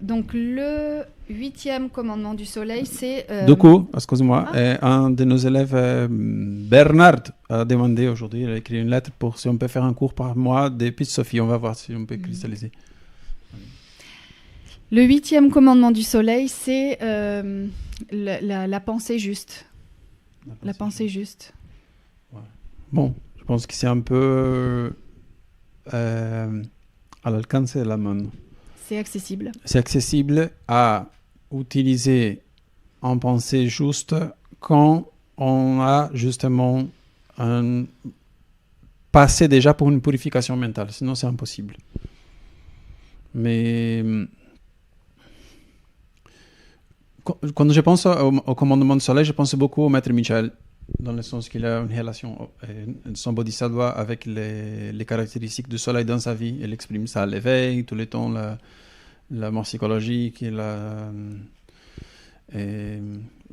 Donc le 8e commandement du soleil, c'est... Du coup, excuse-moi, un de nos élèves, Bernard, a demandé aujourd'hui, il a écrit une lettre pour si on peut faire un cours par mois des pistes Sophie. On va voir si on peut cristalliser. Le 8e commandement du soleil, c'est la pensée juste. La pensée juste. Ouais. Bon, je pense que c'est un peu à l'alcance de la main. C'est accessible. C'est accessible à utiliser en pensée juste quand on a justement un passé déjà pour une purification mentale. Sinon, c'est impossible. Mais quand je pense au commandement du soleil, je pense beaucoup au maître Michel, dans le sens qu'il a une relation, son bodhisattva, avec les caractéristiques du soleil dans sa vie. Il exprime ça à l'éveil, tout le temps, la mort psychologique,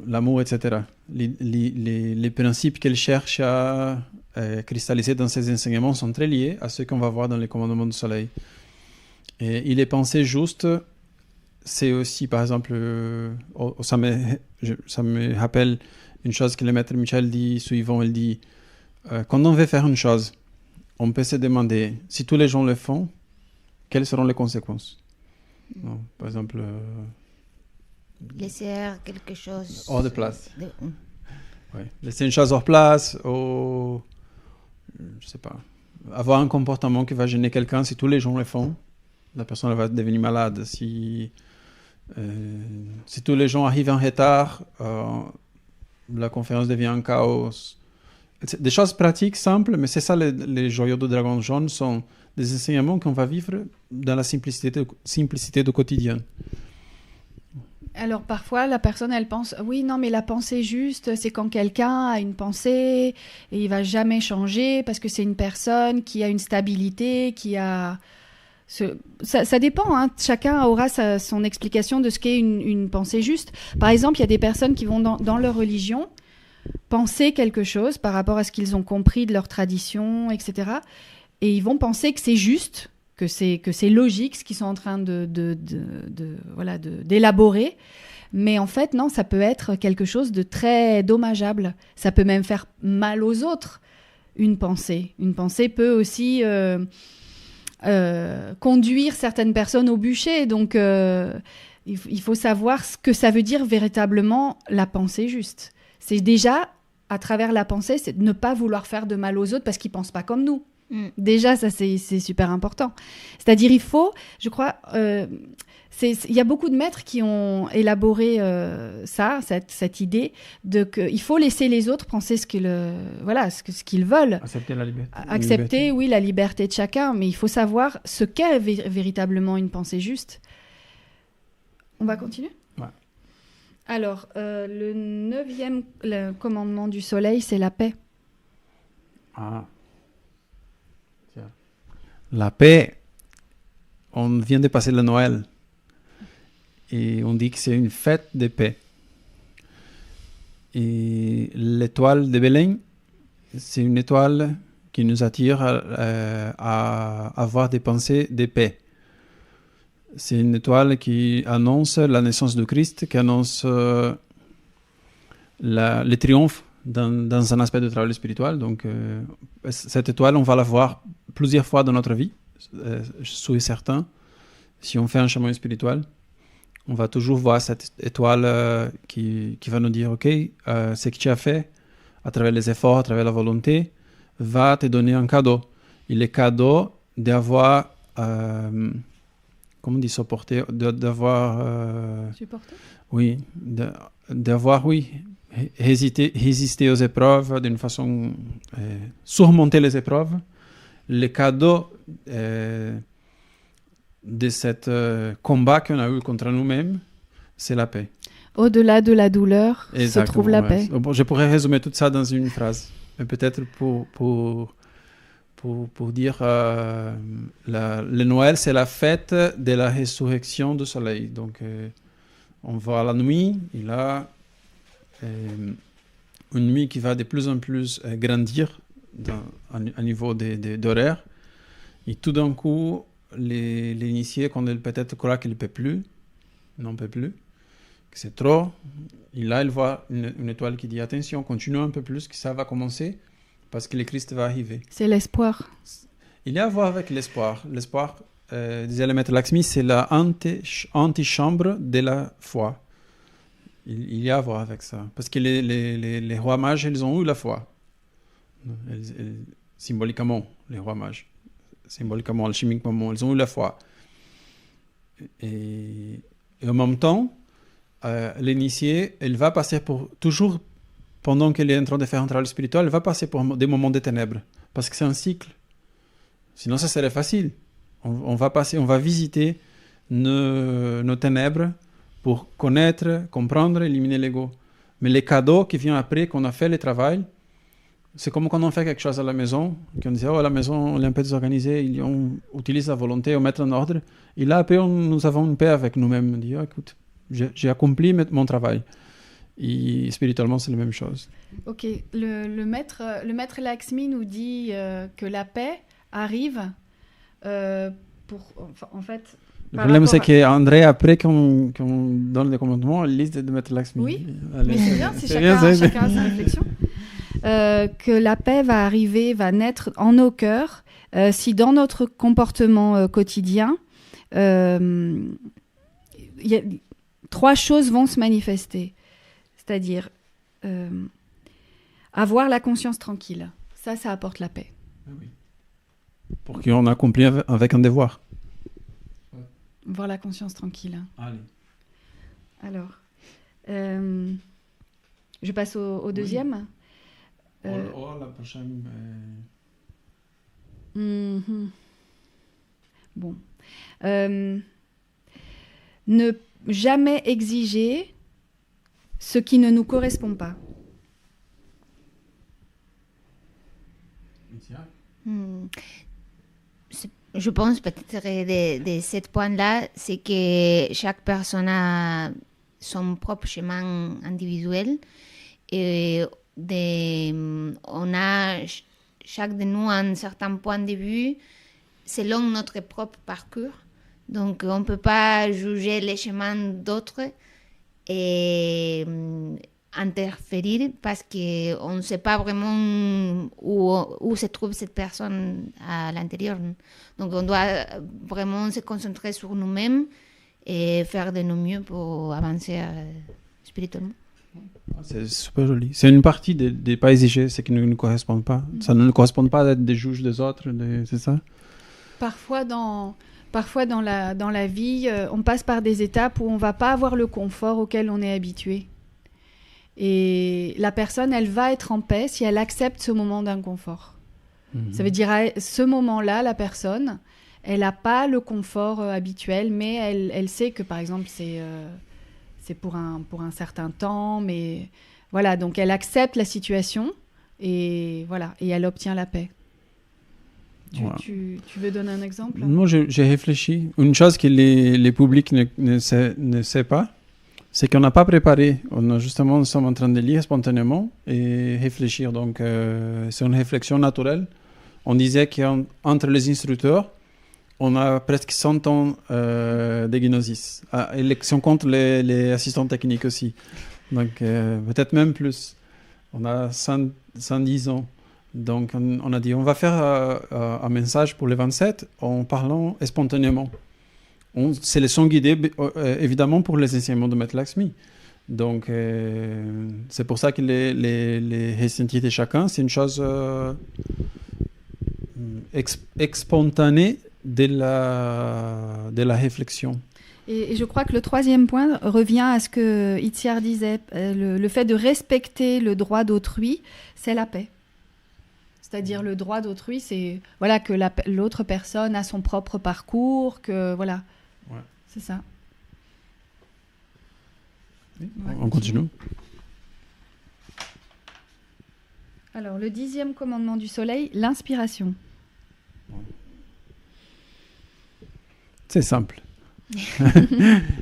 l'amour, etc. Les principes qu'il cherche à cristalliser dans ses enseignements sont très liés à ceux qu'on va voir dans les commandements du soleil. Et il est pensé juste, c'est aussi, par exemple, ça me rappelle une chose que le maître Michel dit souvent, il dit, quand on veut faire une chose, on peut se demander, si tous les gens le font, quelles seront les conséquences? Non, par exemple... laisser quelque chose... hors de place. Ouais. Laisser une chose hors place, ou... je sais pas. Avoir un comportement qui va gêner quelqu'un, si tous les gens le font, la personne va devenir malade. Si tous les gens arrivent en retard, la conférence devient un chaos. Des choses pratiques, simples, mais c'est ça, les joyaux du dragon jaune sont des enseignements qu'on va vivre dans la simplicité du quotidien. Alors parfois, la personne, elle pense, oui, non, mais la pensée juste, c'est quand quelqu'un a une pensée et il va jamais changer parce que c'est une personne qui a une stabilité, qui a... Ça dépend, hein. Chacun aura son explication de ce qu'est une pensée juste. Par exemple, il y a des personnes qui vont dans leur religion penser quelque chose par rapport à ce qu'ils ont compris de leur tradition, etc. Et ils vont penser que c'est juste, que c'est logique ce qu'ils sont en train d'élaborer. Mais en fait, non, ça peut être quelque chose de très dommageable. Ça peut même faire mal aux autres, une pensée. Une pensée peut aussi conduire certaines personnes au bûcher. Donc, il faut savoir ce que ça veut dire véritablement la pensée juste. C'est déjà, à travers la pensée, c'est de ne pas vouloir faire de mal aux autres parce qu'ils ne pensent pas comme nous. Déjà, ça, c'est super important. C'est-à-dire, il faut, je crois, il y a beaucoup de maîtres qui ont élaboré cette idée qu'il faut laisser les autres penser ce qu'ils veulent. Accepter la liberté. Accepter, oui, la liberté de chacun, mais il faut savoir ce qu'est véritablement une pensée juste. On va continuer ? Ouais. Alors, le 9e commandement du soleil, c'est la paix. Ah. Tiens. La paix, on vient de passer le Noël. Et on dit que c'est une fête de paix. Et l'étoile de Belém, c'est une étoile qui nous attire à avoir des pensées de paix. C'est une étoile qui annonce la naissance de Christ, qui annonce le triomphe dans un aspect de travail spirituel. Donc, cette étoile, on va la voir plusieurs fois dans notre vie, je suis certain. Si on fait un chemin spirituel, on va toujours voir cette étoile qui va nous dire, OK, ce que tu as fait, à travers les efforts, à travers la volonté, va te donner un cadeau. Et le cadeau d'avoir, comment on dit, supporté, d'avoir... Supporté ? Oui, d'avoir, oui, résister aux épreuves d'une façon... surmonter les épreuves. Le cadeau... de cet combat qu'on a eu contre nous-mêmes, c'est la paix. Au-delà de la douleur se trouve la paix. Bon, je pourrais résumer tout ça dans une phrase, mais peut-être pour dire le Noël, c'est la fête de la résurrection du soleil. Donc, on voit la nuit, il y a une nuit qui va de plus en plus grandir à niveau d'horaire, et tout d'un coup, l'initié, quand il peut-être croit qu'il ne peut plus, n'en peut plus, que c'est trop, et là il voit une étoile qui dit attention, continue un peu plus, que ça va commencer, parce que le Christ va arriver. C'est l'espoir. Il y a à voir avec l'espoir. L'espoir, disait le maître Lakshmi, c'est la antichambre de la foi. Il y a à voir avec ça. Parce que les rois mages, ils ont eu la foi. Symboliquement, les rois mages. Symboliquement, alchimiquement, ils ont eu la foi. Et en même temps, l'initié, elle va passer toujours, pendant qu'elle est en train de faire un travail spirituel, elle va passer pour des moments de ténèbres. Parce que c'est un cycle. Sinon, ça serait facile. On va visiter nos ténèbres pour connaître, comprendre, éliminer l'ego. Mais les cadeaux qui viennent après, qu'on a fait le travail, c'est comme quand on fait quelque chose à la maison, qu'on dit, oh, à la maison, on est un peu désorganisé, on utilise la volonté, on met en ordre. Et là, après, nous avons une paix avec nous-mêmes. On dit, oh, écoute, j'ai accompli mon travail. Et spirituellement, c'est la même chose. Ok, le maître Lakshmi nous dit que la paix arrive en fait... Le problème, c'est qu'André, après qu'on donne les commandements, il liste de maître Lakshmi. Oui, mais c'est bien, si chacun a sa réflexion. Que la paix va arriver, va naître en nos cœurs, si dans notre comportement quotidien, trois choses vont se manifester. C'est-à-dire avoir la conscience tranquille. Ça apporte la paix. Oui. Pour qu'on accomplisse avec un devoir. Avoir la conscience tranquille. Allez. Alors, je passe au deuxième. La prochaine... Bon. Ne jamais exiger ce qui ne nous correspond pas. Je pense peut-être de ce point-là, c'est que chaque personne a son propre chemin individuel et on a chaque de nous un certain point de vue selon notre propre parcours. Donc on ne peut pas juger les chemins d'autres et interférer parce qu'on ne sait pas vraiment où se trouve cette personne à l'intérieur. Donc on doit vraiment se concentrer sur nous-mêmes et faire de nos mieux pour avancer spirituellement. C'est super joli. C'est une partie des pas exigés, c'est qui ne nous correspondent pas. Ça ne nous correspond pas d'être des juges des autres, c'est ça? Parfois dans la vie, on passe par des étapes où on va pas avoir le confort auquel on est habitué. Et la personne, elle va être en paix si elle accepte ce moment d'inconfort. Ça veut dire, à ce moment-là, la personne, elle n'a pas le confort habituel, mais elle sait que, par exemple, c'est pour un certain temps, mais voilà, donc elle accepte la situation et voilà, et elle obtient la paix. Tu veux donner un exemple? Moi, j'ai réfléchi. Une chose que les publics ne savent pas, c'est qu'on n'a pas préparé. Nous sommes en train de lire spontanément et réfléchir. Donc, c'est une réflexion naturelle. On disait qu'entre les instructeurs, on a presque 100 ans de gnosis. Si on compte les assistants techniques aussi. Donc, peut-être même plus. On a 110 ans. Donc, on a dit, on va faire un message pour les 27 en parlant spontanément. C'est les sons guidés, évidemment, pour les enseignements de Maître Lakshmi. Donc, c'est pour ça que les ressentis de chacun, c'est une chose spontanée de la réflexion. Et je crois que le troisième point revient à ce que Itziar disait. Le fait de respecter le droit d'autrui, c'est la paix. C'est-à-dire le droit d'autrui, c'est voilà, que l'autre personne a son propre parcours, que voilà. Ouais. C'est ça. Oui, on continue. Alors, le 10e commandement du soleil, l'inspiration. C'est simple.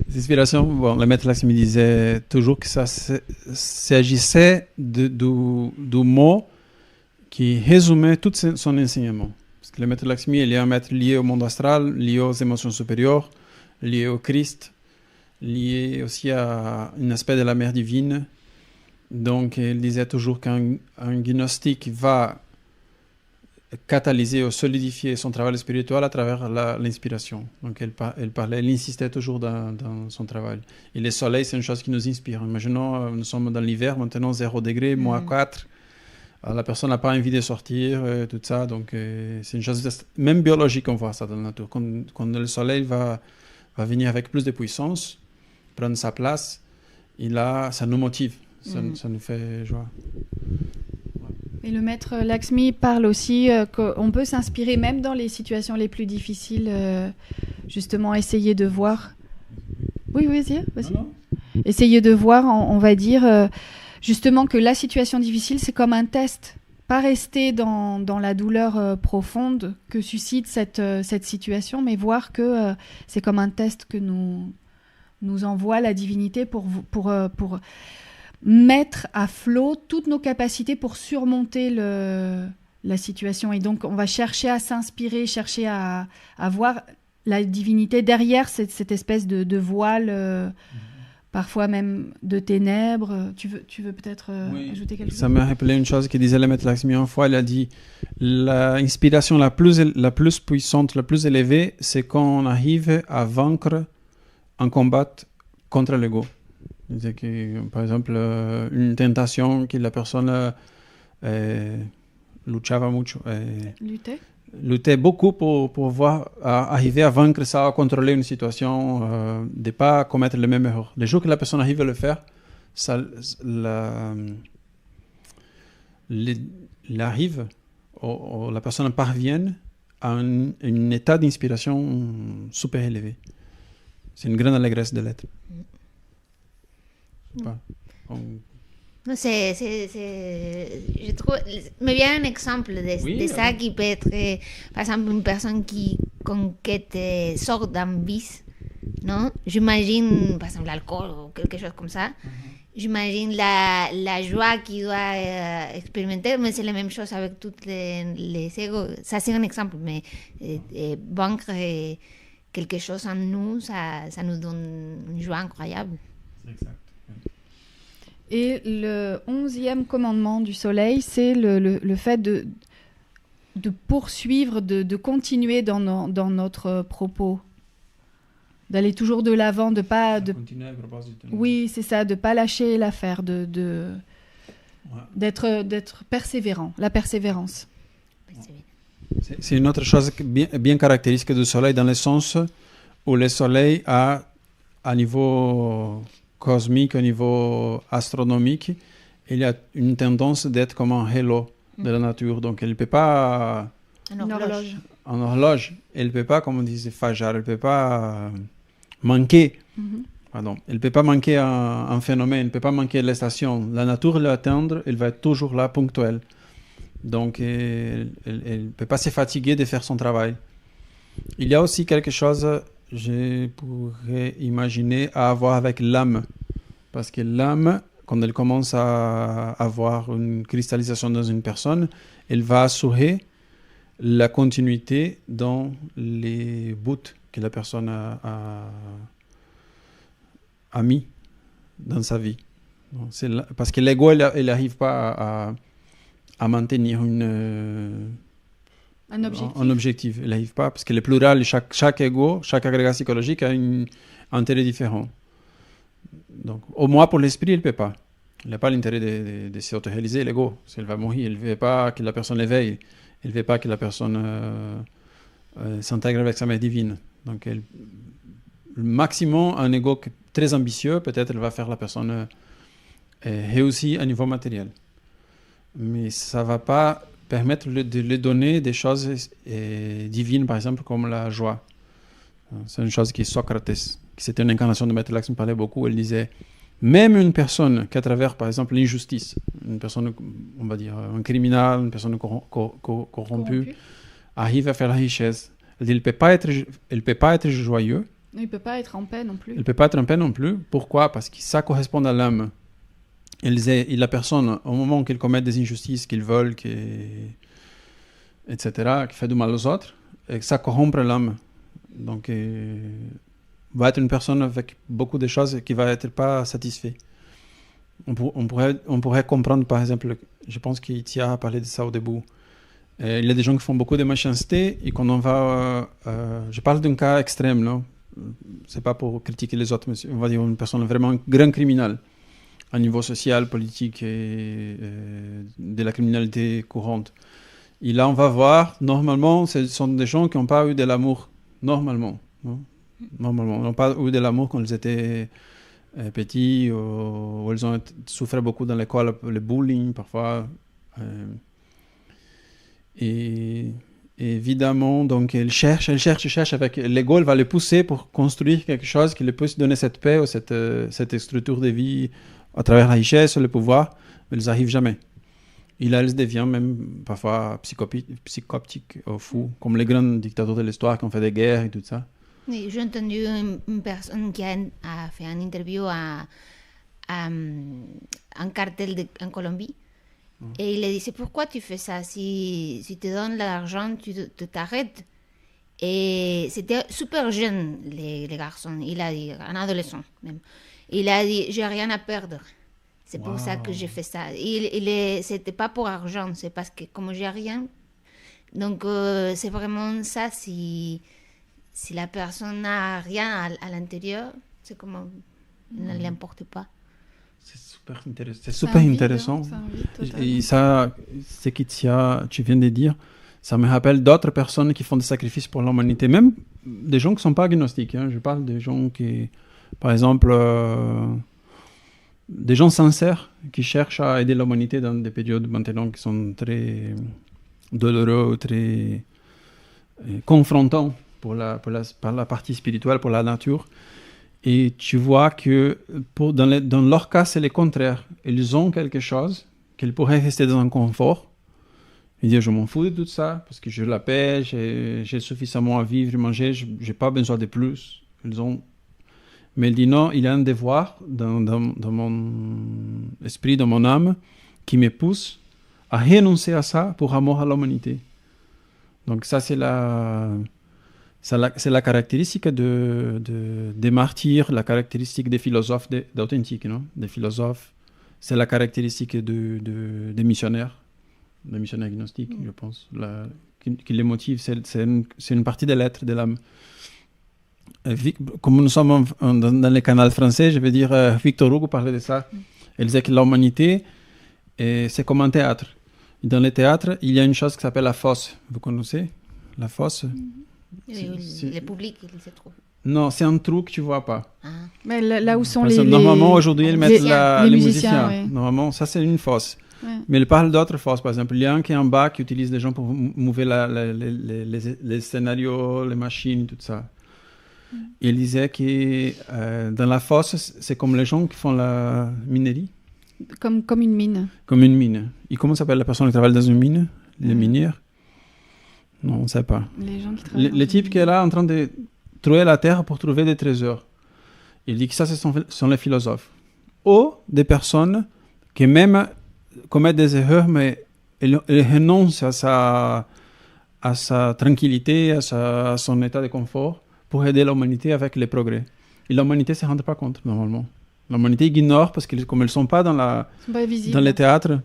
L'inspiration, bon, le maître Lakshmi disait toujours que ça s'agissait du mot qui résumait tout son enseignement. Parce que le maître Lakshmi, il est un maître lié au monde astral, lié aux émotions supérieures, lié au Christ, lié aussi à un aspect de la mère divine. Donc, il disait toujours qu'un gnostique va catalyser ou solidifier son travail spirituel à travers l'inspiration. Donc, elle insistait toujours dans son travail. Et le soleil, c'est une chose qui nous inspire. Imaginons, nous sommes dans l'hiver, maintenant 0 degré, moins 4. La personne n'a pas envie de sortir, tout ça. Donc, c'est une chose, même biologique, on voit ça dans la nature. Quand le soleil va venir avec plus de puissance, prendre sa place, et là, ça nous motive, ça nous fait joie. Et le maître Lakshmi parle aussi qu'on peut s'inspirer même dans les situations les plus difficiles, justement essayer de voir. Oui, vas-y. Non. Essayer de voir, on va dire, justement que la situation difficile, c'est comme un test. Pas rester dans la douleur profonde que suscite cette situation, mais voir que c'est comme un test que nous envoie la divinité pour mettre à flot toutes nos capacités pour surmonter la situation. Et donc, on va chercher à s'inspirer, chercher à voir la divinité derrière cette espèce de voile, parfois même de ténèbres. Tu veux peut-être ajouter quelque chose? Ça m'a rappelé une chose que disait le maître Lakshmi une fois. Il a dit, l'inspiration la plus puissante, la plus élevée, c'est quand on arrive à vaincre un combat contre l'ego. Que, par exemple, une tentation que la personne luchava mucho. Luttait beaucoup pour arriver à vaincre ça, à contrôler une situation, de ne pas commettre les mêmes erreurs. Le jour que la personne arrive à le faire, arrive, la personne parvient à un état d'inspiration super élevé. C'est une grande allégresse de l'être. Non, je trouve, me vient un exemple de ça qui peut être, par exemple, une personne qui conquête, sort d'un vice, non? J'imagine, par exemple, l'alcool ou quelque chose comme ça. J'imagine la joie qu'il doit expérimenter, mais c'est la même chose avec toutes les égos. Ça, c'est un exemple, mais vaincre quelque chose en nous, ça nous donne une joie incroyable. Exact. Et le 11e commandement du soleil, c'est le fait de poursuivre, de continuer dans notre propos. d'aller toujours de l'avant, de pas... Continuer à propósito. Oui, c'est ça, de pas lâcher l'affaire, d'être persévérant, la persévérance. C'est une autre chose bien caractéristique du Soleil, dans le sens où le Soleil a, à niveau cosmique, au niveau astronomique, il a une tendance d'être comme un halo de la nature. Donc, il ne peut pas... Une horloge. En horloge. Il ne peut pas, comme on disait Fajar, il ne peut pas manquer. Pardon. Il ne peut pas manquer un phénomène, il ne peut pas manquer les stations. La nature l'atteindre, il va être toujours là, ponctuel. Donc, il ne peut pas se fatiguer de faire son travail. Il y a aussi quelque chose, je pourrais imaginer, à avoir avec l'âme. Parce que l'âme, quand elle commence à avoir une cristallisation dans une personne, elle va assurer la continuité dans les bouts que la personne a mis dans sa vie. Donc, parce que l'ego, il n'arrive pas à maintenir un objectif. Il n'arrive pas, parce que le plural, chaque ego, chaque agrégat psychologique a un intérêt différent. Donc, au moins pour l'esprit, il ne peut pas. Il n'a pas l'intérêt de s'auto-réaliser, l'ego. S'il va mourir, il ne veut pas que la personne l'éveille. Il ne veut pas que la personne s'intègre avec sa mère divine. Donc, le maximum, un ego très ambitieux, peut-être, il va faire la personne réussir à niveau matériel. Mais ça ne va pas permettre de lui donner des choses divines, par exemple, comme la joie. C'est une chose qui Socrate, qui c'était une incarnation de Maître Lax, me parlait beaucoup. Elle disait, même une personne qui, à travers, par exemple, l'injustice, une personne, on va dire, un criminel, une personne corrompue, arrive à faire la richesse. Elle dit, il ne peut pas être joyeux. Il ne peut pas être en paix non plus. Il ne peut pas être en paix non plus. Pourquoi? Parce que ça correspond à l'âme. Et la personne, au moment qu'elle commet des injustices, qu'il vole, etc., qui fait du mal aux autres, et ça corrompt l'âme. Donc, va être une personne avec beaucoup de choses qui ne va être pas satisfait. On pourrait comprendre, par exemple, je pense qu'Itia a parlé de ça au début. Il y a des gens qui font beaucoup de méchanceté et quand on va... je parle d'un cas extrême, non? C'est pas pour critiquer les autres, mais on va dire une personne vraiment un grand criminel à niveau social, politique et de la criminalité courante. Et là, on va voir, normalement, ce sont des gens qui n'ont pas eu de l'amour, normalement. Non? Normalement, ils n'ont pas eu de l'amour quand ils étaient petits, ou ils ont souffert beaucoup dans l'école, le bullying parfois. Et évidemment, donc, elle cherche avec l'ego, elle va le pousser pour construire quelque chose qui lui puisse donner cette paix ou cette structure de vie à travers la richesse, le pouvoir, mais ils n'arrivent jamais. Et là, elle devient même parfois psychotique ou fou, comme les grands dictateurs de l'histoire qui ont fait des guerres et tout ça. Oui, j'ai entendu une personne qui a fait une interview à un cartel en Colombie. Et il lui disait, pourquoi tu fais ça? Si tu donnes l'argent, tu t'arrêtes. Et c'était super jeune, les garçons. Il a dit, un adolescent même. Il a dit, j'ai rien à perdre. C'est pour ça que j'ai fait ça. C'était pas pour argent, c'est parce que comme j'ai rien. Donc, c'est vraiment ça. Si la personne n'a rien à l'intérieur, c'est comme ne l'importe pas. C'est super intéressant. Et ça, ce que tu viens de dire, ça me rappelle d'autres personnes qui font des sacrifices pour l'humanité, même des gens qui ne sont pas agnostiques. Hein. Je parle des gens qui, par exemple, des gens sincères qui cherchent à aider l'humanité dans des périodes maintenant qui sont très douloureux, très confrontants par la partie spirituelle, pour la nature. Et tu vois que dans leur cas, c'est le contraire. Ils ont quelque chose qu'ils pourraient rester dans un confort. Ils disent, je m'en fous de tout ça, parce que j'ai la paix, j'ai suffisamment à vivre et manger, je n'ai pas besoin de plus. Mais il dit non, il y a un devoir dans mon esprit, dans mon âme, qui me pousse à renoncer à ça pour amour à l'humanité. Donc ça, c'est la caractéristique des martyrs, la caractéristique des philosophes d'authentiques, non? Des philosophes, c'est la caractéristique des missionnaires gnostiques, je pense, qui les motive. C'est une partie de l'être de l'âme. Comme nous sommes dans les canaux français, je vais dire, Victor Hugo parlait de ça. Il disait que l'humanité, c'est comme un théâtre. Dans le théâtre, il y a une chose qui s'appelle la fosse. Vous connaissez la fosse? Le public, il se trouve. Non, c'est un trou que tu ne vois pas. Ah. Mais là où sont Parce que les normalement, aujourd'hui, ils mettent les musiciens. Ouais. Normalement, ça, c'est une fosse. Ouais. Mais il parle d'autres fosses. Par exemple, il y a un qui est en bas qui utilise les gens pour mouver les scénarios, les machines, tout ça. Il disait que dans la fosse, c'est comme les gens qui font la minerie. Comme une mine. Comme une mine. Et comment s'appelle la personne qui travaille dans une mine? Les minières? Non, on ne sait pas. Les gens qui travaillent. Le type qui est là en train de trouver la terre pour trouver des trésors. Il dit que ça, ce sont les philosophes. Ou des personnes qui même commettent des erreurs, mais elles renoncent à sa tranquillité, à son état de confort pour aider l'humanité avec les progrès. Et l'humanité ne se rend pas compte, normalement. L'humanité ignore parce que comme elles ne sont pas dans les théâtres.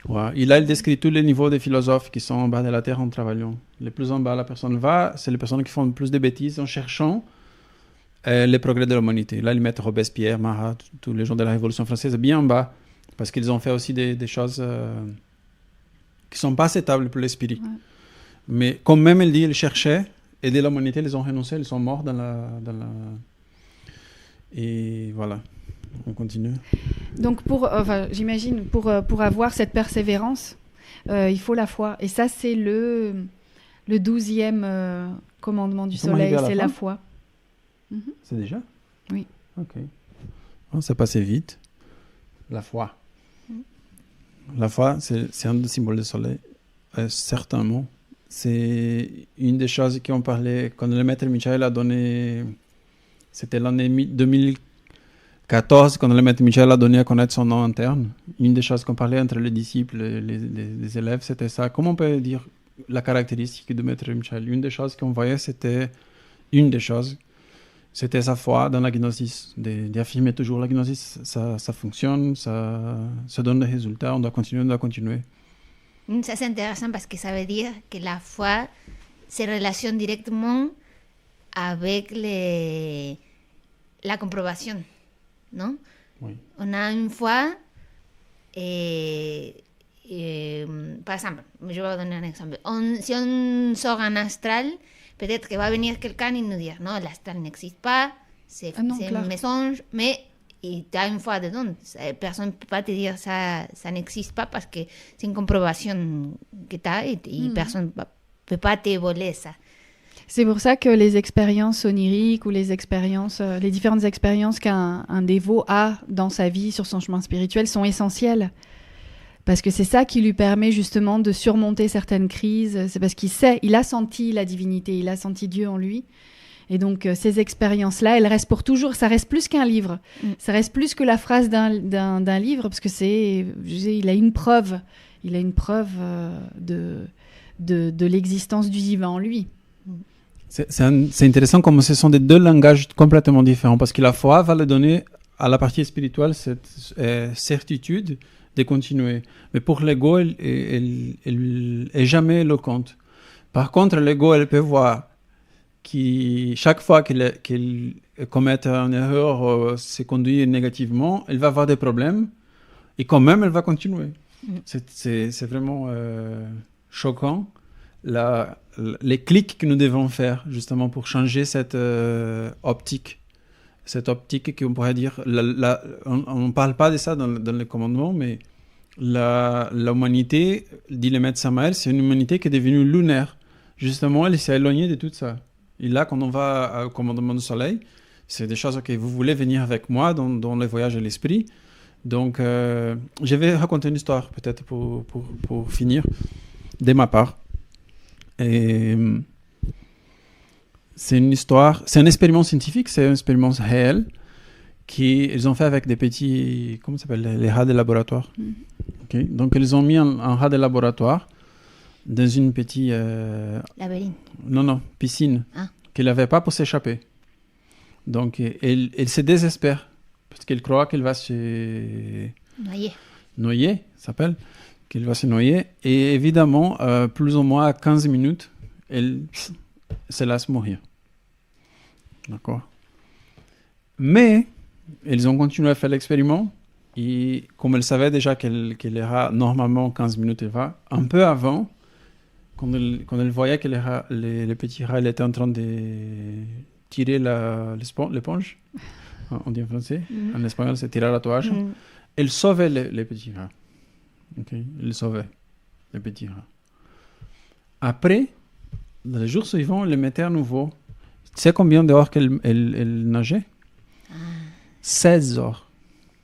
Ouais. Et là, il décrit tous les niveaux des philosophes qui sont en bas de la terre en travaillant. Les plus en bas, la personne va, c'est les personnes qui font plus de bêtises en cherchant les progrès de l'humanité. Là, ils mettent Robespierre, Marat, tous les gens de la Révolution française bien en bas parce qu'ils ont fait aussi des choses qui ne sont pas acceptables pour l'esprit. Ouais. Mais quand même, il dit, ils cherchaient aider l'humanité, ils ont renoncé, ils sont morts dans la... Et voilà. On continue. Donc, j'imagine, pour avoir cette persévérance, il faut la foi. Et ça, c'est le 12e commandement du soleil, c'est la foi. C'est déjà? Oui. Ok. Oh, ça passait vite. La foi. La foi, c'est un des symboles du soleil, certainement. C'est une des choses qu'on parlait quand le maître Michael a donné... C'était l'année 2014, quand le maître Michel a donné à connaître son nom interne. Une des choses qu'on parlait entre les disciples et les élèves, c'était ça. Comment on peut dire la caractéristique de maître Michel? Une des choses qu'on voyait, c'était sa foi dans la gnosis, d'affirmer toujours la gnosis, ça fonctionne, ça donne des résultats, on doit continuer. Ça, c'est intéressant parce que ça veut dire que la foi se relationne directement avec la comprobación, ¿no? Oui. On a une foi, par exemple, je vais vous donner un exemple. Si on sort en astral, peut-être que va venir quelqu'un et nous dire, non, l'astral n'existe pas, c'est un mensonge, mais tu as une foi dedans. Personne ne peut pas te dire ça n'existe pas parce que c'est une comprobación que tu as et personne ne peut pas te voler ça. C'est pour ça que les expériences oniriques ou les différentes expériences qu'un dévot a dans sa vie, sur son chemin spirituel, sont essentielles. Parce que c'est ça qui lui permet justement de surmonter certaines crises. C'est parce il a senti la divinité, il a senti Dieu en lui. Et donc, ces expériences-là, elles restent pour toujours. Ça reste plus qu'un livre. Ça reste plus que la phrase d'un livre, parce que il a une preuve. Il a une preuve de l'existence du divin en lui. C'est intéressant comme ce sont des deux langages complètement différents, parce que la foi va le donner à la partie spirituelle cette certitude de continuer. Mais pour l'ego, elle est jamais éloquente. Par contre, l'ego, elle peut voir que chaque fois qu'il commet une erreur, se conduit négativement, elle va avoir des problèmes et quand même, elle va continuer. C'est vraiment choquant. Les clics que nous devons faire justement pour changer cette optique qu'on pourrait dire, on ne parle pas de ça dans le commandement, mais l'humanité, dit le maître Samael, c'est une humanité qui est devenue lunaire. Justement, elle s'est éloignée de tout ça. Et là, quand on va au commandement du soleil, c'est des choses que vous voulez venir avec moi dans le voyage de l'esprit. Donc, je vais raconter une histoire peut-être pour finir de ma part. Et c'est une histoire, c'est un expériment scientifique, c'est un expériment réel qu'ils ont fait avec des petits, comment ça s'appelle, les rats de laboratoire. Okay. Donc ils ont mis un rat de laboratoire dans une petite labyrinthe. Non, piscine qu'il n'avait pas pour s'échapper. Donc il se désespère parce qu'il croit qu'il va se noyer, ça s'appelle. Qu'il va se noyer. Et évidemment, plus ou moins à 15 minutes, elle se laisse mourir. D'accord. Mais ils ont continué à faire l'expériment. Et comme elles savaient déjà qu'elle ira normalement 15 minutes, elle va un peu avant, quand elle voyait que les petits rats étaient en train de tirer l'éponge, on dit en français, en espagnol c'est tirer la toile, elle sauvait les petits rats. Okay? Elle sauvait les petits rats. Après, dans les jours suivants, elle les mettait à nouveau. Tu sais combien d'heures elle nageait? 16 heures.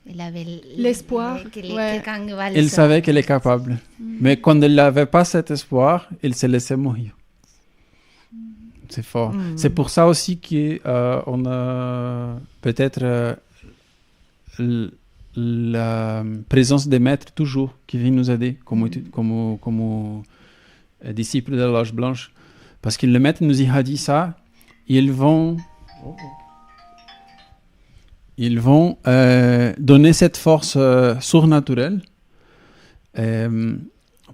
Elle avait l'espoir. Elle savait qu'elle est capable. Mais quand elle n'avait pas cet espoir, elle se laissait mourir. C'est fort. C'est pour ça aussi qu'on a peut-être la présence des maîtres toujours qui viennent nous aider comme disciples de la Loge Blanche. Parce que le maître nous a dit ça, ils vont donner cette force surnaturelle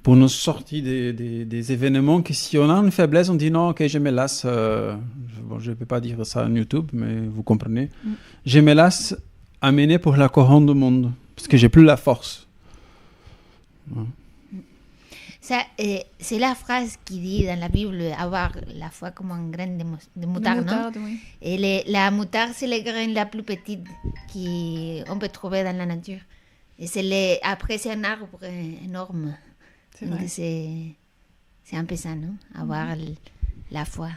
pour nous sortir des événements que si on a une faiblesse, on dit non, ok, je me lasse. Je ne peux pas dire ça sur YouTube, mais vous comprenez. Je me lasse amener pour la couronne du monde, parce que j'ai plus la force. Ça, c'est la phrase qui dit dans la Bible avoir la foi comme un grain de moutarde, non? Oui. Et la moutarde, c'est le grain la plus petite qu'on peut trouver dans la nature. Et après, c'est un arbre énorme. C'est donc vrai. C'est un peu ça, non? Avoir la foi.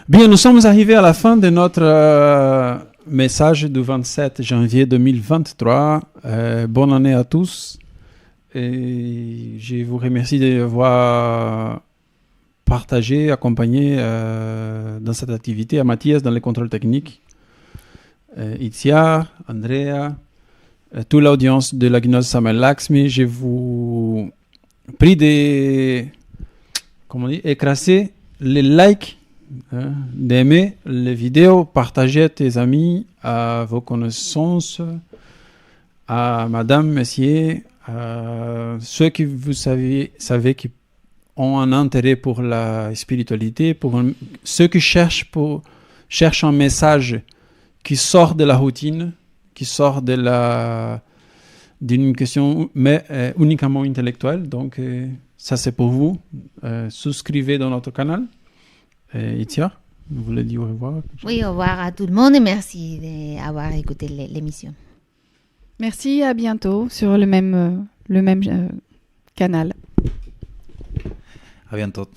Bien, nous sommes arrivés à la fin de notre message du 27 janvier 2023. Bonne année à tous. Et je vous remercie d'avoir partagé, accompagné dans cette activité à Mathias dans les contrôles techniques, Itziar, Andrea, toute l'audience de la Gnose Samuel Laxmi. Je vous prie d'écraser les likes, d'aimer les vidéos, partager à tes amis, à vos connaissances, à madame, monsieur, ceux qui vous savez qui ont un intérêt pour la spiritualité, pour ceux qui cherchent un message qui sort de la routine, qui sort d'une question mais uniquement intellectuelle. Donc ça c'est pour vous. Souscrivez dans notre canal. Itia, vous voulez dire au revoir? Oui, au revoir à tout le monde et merci d'avoir écouté l'émission. Merci, à bientôt sur le même canal. À bientôt.